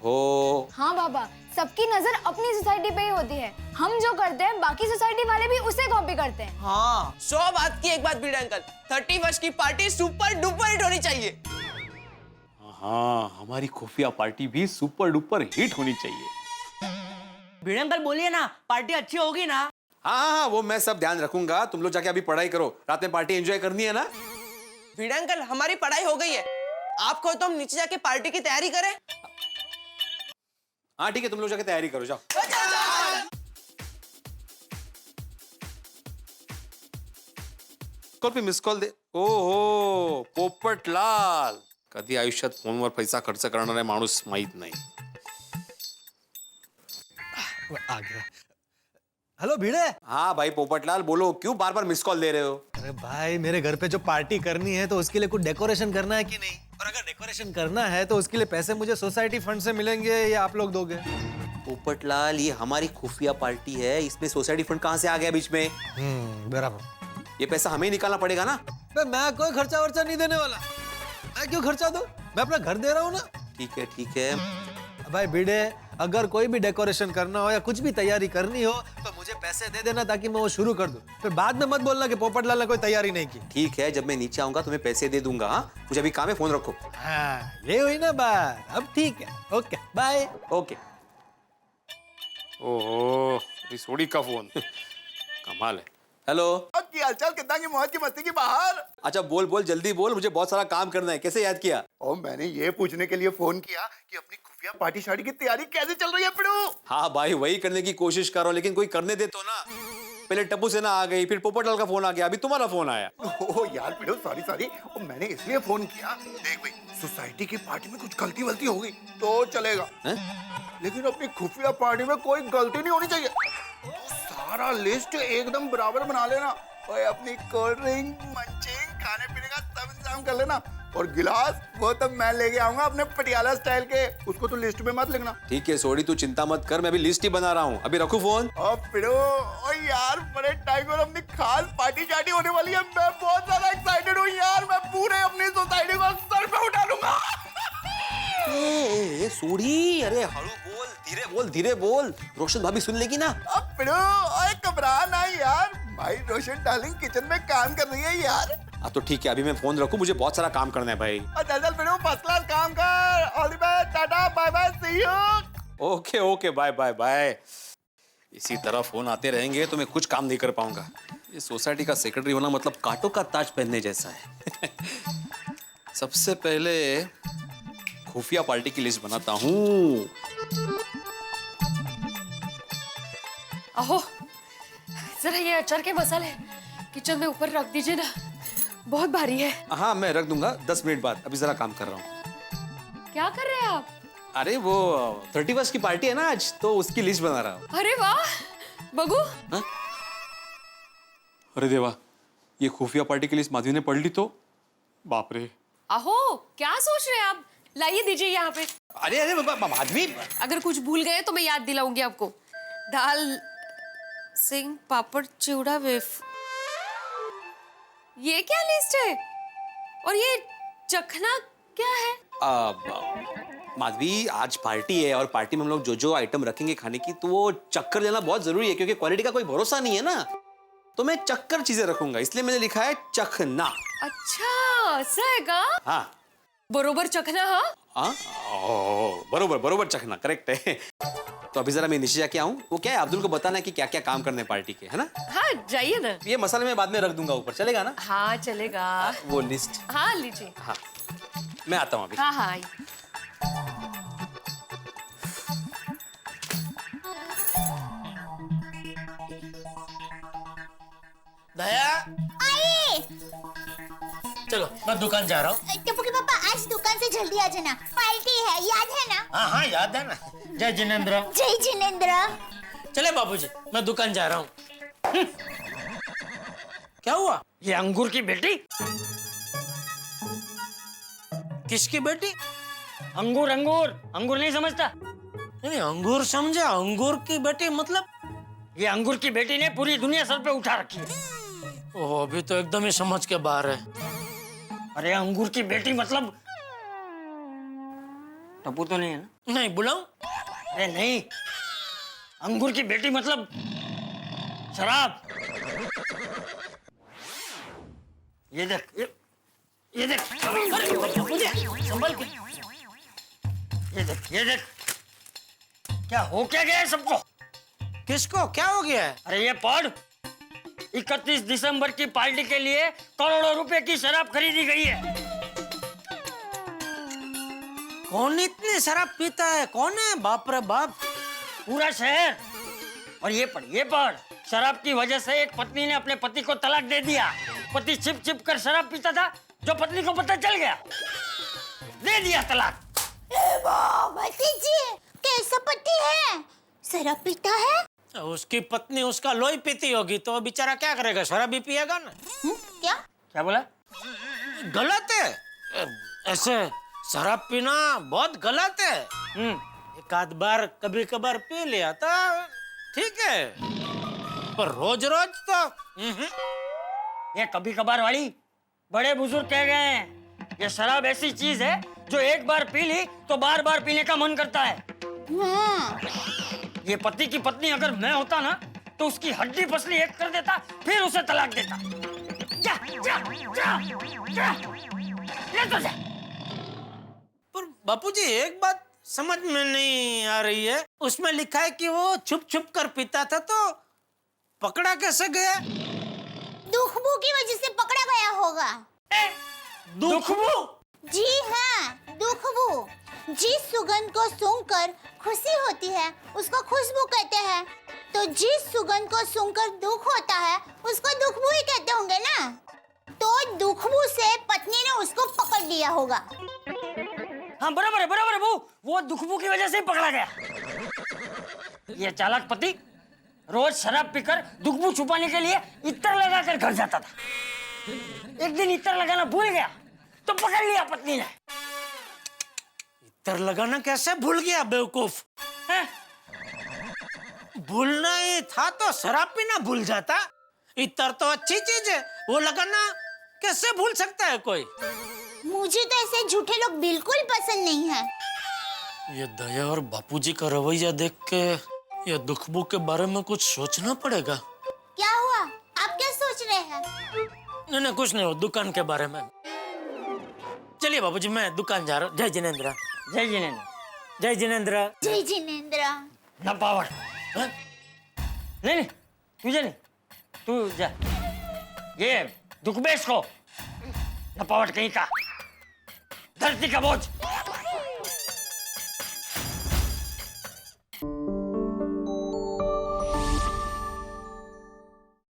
हो।
हाँ बाबा, सबकी नजर अपनी सोसाइटी पे ही होती है। हम जो करते हैं बाकी सोसाइटी वाले भी उसे कॉपी करते हैं।
हाँ, 100 बात की एक बात भिड़े अंकल, 31 की पार्टी सुपर डुपर हिट होनी चाहिए।
हाँ, हमारी खुफिया पार्टी भी सुपर डुपर हिट होनी चाहिए।
भिड़े अंकल बोलिए ना, पार्टी अच्छी होगी ना?
हाँ, वो मैं सब ध्यान रखूंगा। तुम लोग जाके अभी पढ़ाई करो, रात में पार्टी एंजॉय करनी है ना।
भिड़े अंकल, हमारी पढ़ाई हो गई है, आपको तो हम नीचे जाके पार्टी की तैयारी करें।
हाँ ठीक है, तुम लोग जाके तैयारी करो, जाओ। कॉल पे मिस कॉल दे। ओहो, पोपटलाल, कधी आयुष्यात फोनवर पैसा खर्च करणारा माणूस माहित नाही।
आ गया। हेलो भिड़े।
हाँ भाई पोपटलाल, बोलो, क्यों बार बार मिस कॉल दे रहे हो?
अरे भाई, मेरे घर पे जो पार्टी करनी है तो उसके लिए कुछ डेकोरेशन करना है कि नहीं? और अगर डेकोरेशन करना है तो उसके लिए पैसे मुझे सोसाइटी फंड से मिलेंगे या आप लोग दोगे?
पोपटलाल, ये हमारी खुफिया पार्टी है, इसमें सोसाइटी फंड कहाँ से आ गया बीच में?
बराबर।
ये पैसा हमें ही निकालना पड़ेगा ना।
मैं कोई खर्चा वर्चा नहीं देने वाला। मैं क्यों खर्चा दूं? मैं अपना घर दे रहा हूँ ना।
ठीक है।
भाई भिड़े, अगर कोई भी डेकोरेशन करना हो या कुछ भी तैयारी करनी हो तो मुझे पैसे दे देना ताकि मैं वो शुरू कर दूं। फिर बाद में मत बोलना कि पोपटलाल ने कोई तैयारी नहीं की।
ठीक है, जब मैं नीचे आऊंगा तुम्हें पैसे दे दूंगा। हाँ, मुझे अभी काम है, फोन रखो।
हाँ, ये हुई ना बात। अब ठीक है, ओके बाय।
ओके। ओहो, सोडी का फोन। कमाल है। हेलो,
की हालचाल, कितना की मौज की मस्ती की बाहर।
अच्छा बोल बोल, जल्दी बोल, मुझे बहुत सारा काम करना है। कैसे याद किया?
ओ, मैंने ये पूछने के लिए फोन किया कि अपनी खुफिया पार्टी शादी की तैयारी कैसे चल रही है पिड़ू?
हाँ भाई, वही करने की कोशिश कर रहा हूँ, लेकिन कोई करने दे तो ना। पहले टप्पू सेना आ गई, फिर पोपटलाल का फोन आ गया, अभी तुम्हारा फोन आया।
ओ यार पिड़ू, सॉरी। और मैंने इसलिए फोन किया, देख भाई, सोसाइटी की पार्टी में कुछ गलती वलती हो गई तो चलेगा, लेकिन अपनी खुफिया पार्टी में कोई गलती नहीं होनी चाहिए। तो सारा लिस्ट एकदम बराबर बना लेना। और अपनी कोल्ड ड्रिंक, मंचिंग, खाने पीने का सब इंतजाम कर लेना। और गिलास वो तो मैं लेके आऊंगा अपने पटियाला स्टाइल के, उसको तो लिस्ट में मत लिखना।
ठीक है सोडी, तू चिंता मत कर, मैं अभी लिस्ट ही बना रहा हूँ। अभी रखूं फोन?
पिड़ो, ओ यार, बड़े टाइम पर अपनी खास पार्टी शादी होने वाली है। मैं बहुत ज्यादा एक्साइटेड हूँ यार। मैं पूरे अपनी सोसाइटी को सर पे उठा लूंगा।
सोडी, अरे हळू बोल, धीरे बोल, रोशन भाभी सुन लेगी ना।
अब पिड़ो, ओए घबरा ना यार, भाई रोशन डार्लिंग किचन में काम कर रही है यार।
तो ठीक है, अभी मैं फोन रखूं, मुझे बहुत सारा काम करना है भाई।
चल पिड़ो, फर्स्ट क्लास काम कर। All the best, tata bye bye, see you.
Okay bye bye bye. इसी तरह फोन आते रहेंगे तो मैं कुछ काम नहीं कर पाऊंगा। ये सोसाइटी का सेक्रेटरी होना मतलब कांटों का ताज पहनने जैसा है। सबसे पहले खुफिया पार्टी की लिस्ट बनाता हूँ।
अहो जरा ये अचार के मसाले किचन में ऊपर रख दीजिए ना, बहुत भारी है।
हाँ मैं रख दूंगा 10 मिनट बाद, अभी जरा काम कर रहा हूँ।
क्या कर रहे हैं आप?
अरे वो 31 की पार्टी है ना आज, तो उसकी लिस्ट बना रहा हूँ।
अरे वाह बगू।
हाँ? अरे देवा, ये खुफिया पार्टी की लिस्ट माधवी ने पढ़ ली तो बाप रे।
अहो क्या सोच रहे हैं आप, लाइए दीजिए यहाँ पे।
अरे अरे माधवी,
अगर कुछ भूल गए तो मैं याद दिलाऊंगी आपको। दाल सिंह पापड़ चिवड़ा वेफ, ये क्या लिस्ट है? और ये चखना क्या है?
माधवी आज पार्टी है और पार्टी में हम लोग जो जो आइटम रखेंगे खाने की, तो वो चक्कर लेना बहुत जरूरी है, क्योंकि क्वालिटी का कोई भरोसा नहीं है ना। तो मैं चक्कर चीजें रखूंगा, इसलिए मैंने लिखा है चखना।
अच्छा ऐसा है का?
हाँ
बरोबर चखना। हाँ
बरोबर बरोबर चखना, करेक्ट है। तो अभी जरा मैं नीचे जाके आऊँ, वो क्या है अब्दुल को बताना है कि क्या क्या काम करने पार्टी के, है ना?
हाँ जाइए ना।
ये मसाले मैं बाद में रख दूंगा ऊपर, चलेगा ना?
हाँ चलेगा।
वो लिस्ट
हाँ लीजिए।
हाँ मैं आता हूँ अभी।
हाँ हाँ आइए।
दया
आइए।
चलो मैं दुकान जा रहा हूँ।
टप्पू के पापा आज दुकान से जल्दी आ जाना, पार्टी है, याद है ना?
हाँ हाँ याद है ना। जय जिनेंद्र।
जय जिनेंद्र।
चले बाबूजी मैं दुकान जा रहा हूँ। क्या हुआ?
ये अंगूर की बेटी?
किसकी बेटी?
अंगूर अंगूर अंगूर नहीं समझता?
नहीं अंगूर समझा, अंगूर की बेटी मतलब?
ये अंगूर की बेटी ने पूरी दुनिया सर पे उठा रखी है।
ओह अभी तो एकदम ही समझ के बाहर है।
अरे अंगूर की बेटी मतलब टप्पू तो नहीं है ना?
नहीं बुलाऊं?
अरे नहीं, अंगूर की बेटी मतलब शराब। ये देख ये देख,
संभल के।
ये देख क्या हो क्या गया है सबको?
किसको क्या हो गया है?
अरे ये पढ़, 31 दिसंबर की पार्टी के लिए करोड़ों रुपए की शराब खरीदी गई है।
कौन इतनी शराब पीता है? कौन है? बाप रे बाप,
पूरा शहर। और ये पढ़, शराब की वजह से एक पत्नी ने अपने पति को तलाक दे दिया। पति छिप छिप कर शराब पीता था, जो पत्नी को पता चल गया, दे दिया तलाक।
भतीजी कैसा पति है? शराब पीता है?
उसकी पत्नी उसका लोही पीती होगी तो बेचारा क्या करेगा, शराब भी पिएगा ना।
क्या
क्या बोला?
गलत है ऐसे शराब पीना, बहुत गलत है। एक आध बार कभी कभार पी लिया तो ठीक है, पर रोज रोज तो
ये कभी कभार वाली बड़े बुजुर्ग कह गए हैं। ये शराब ऐसी चीज है जो एक बार पी ली तो बार बार पीने का मन करता है। ये पति की पत्नी अगर मैं होता ना तो उसकी हड्डी पसली एक कर देता, फिर उसे तलाक देता। जा जा जा जा, ले तो जा।
पर बापूजी एक बात समझ में नहीं आ रही है, उसमें लिखा है कि वो छुप छुप कर पीता था, तो पकड़ा कैसे गया?
दुखबू की वजह से पकड़ा गया होगा।
दुखबू?
जी हाँ, दुखबू। जिस सुगंध को सूंघकर खुशी होती है उसको खुशबू कहते हैं, तो जिस सुगंध को सूंघकर दुख होता है उसको दुखबू ही कहते होंगे ना। तो दुखबू से पत्नी ने उसको पकड़ लिया होगा।
हाँ बराबर है बहू, वो दुखबू की वजह से ही पकड़ा गया। ये चालाक पति रोज शराब पीकर दुखबू छुपाने के लिए इत्र लगाकर घर जाता था। एक दिन इत्र लगाना भूल गया तो पकड़ लिया पत्नी ने।
इत्र लगाना कैसे भूल गया बेवकूफ? भूलना ही था तो शराब पीना भूल जाता। इत्र तो अच्छी चीज है, वो लगाना कैसे भूल सकता है कोई?
मुझे तो ऐसे झूठे लोग बिल्कुल पसंद नहीं है।
ये दया और बापूजी का रवैया देख के ये दुखबू के बारे में कुछ सोचना पड़ेगा।
क्या हुआ? आप क्या सोच रहे हैं?
नहीं कुछ नहीं, हो दुकान के बारे में। चलिए बापूजी मैं दुकान जा रहा हूँ। जय जिनेंद्र।
जय जिनेंद्र।
जय जिनेंद्र।
जय जिनेंद्र।
न पावर। नहीं तुझे नहीं, तू जा। ये दुखबेश को न पावट कहीं का, धरती का बोझ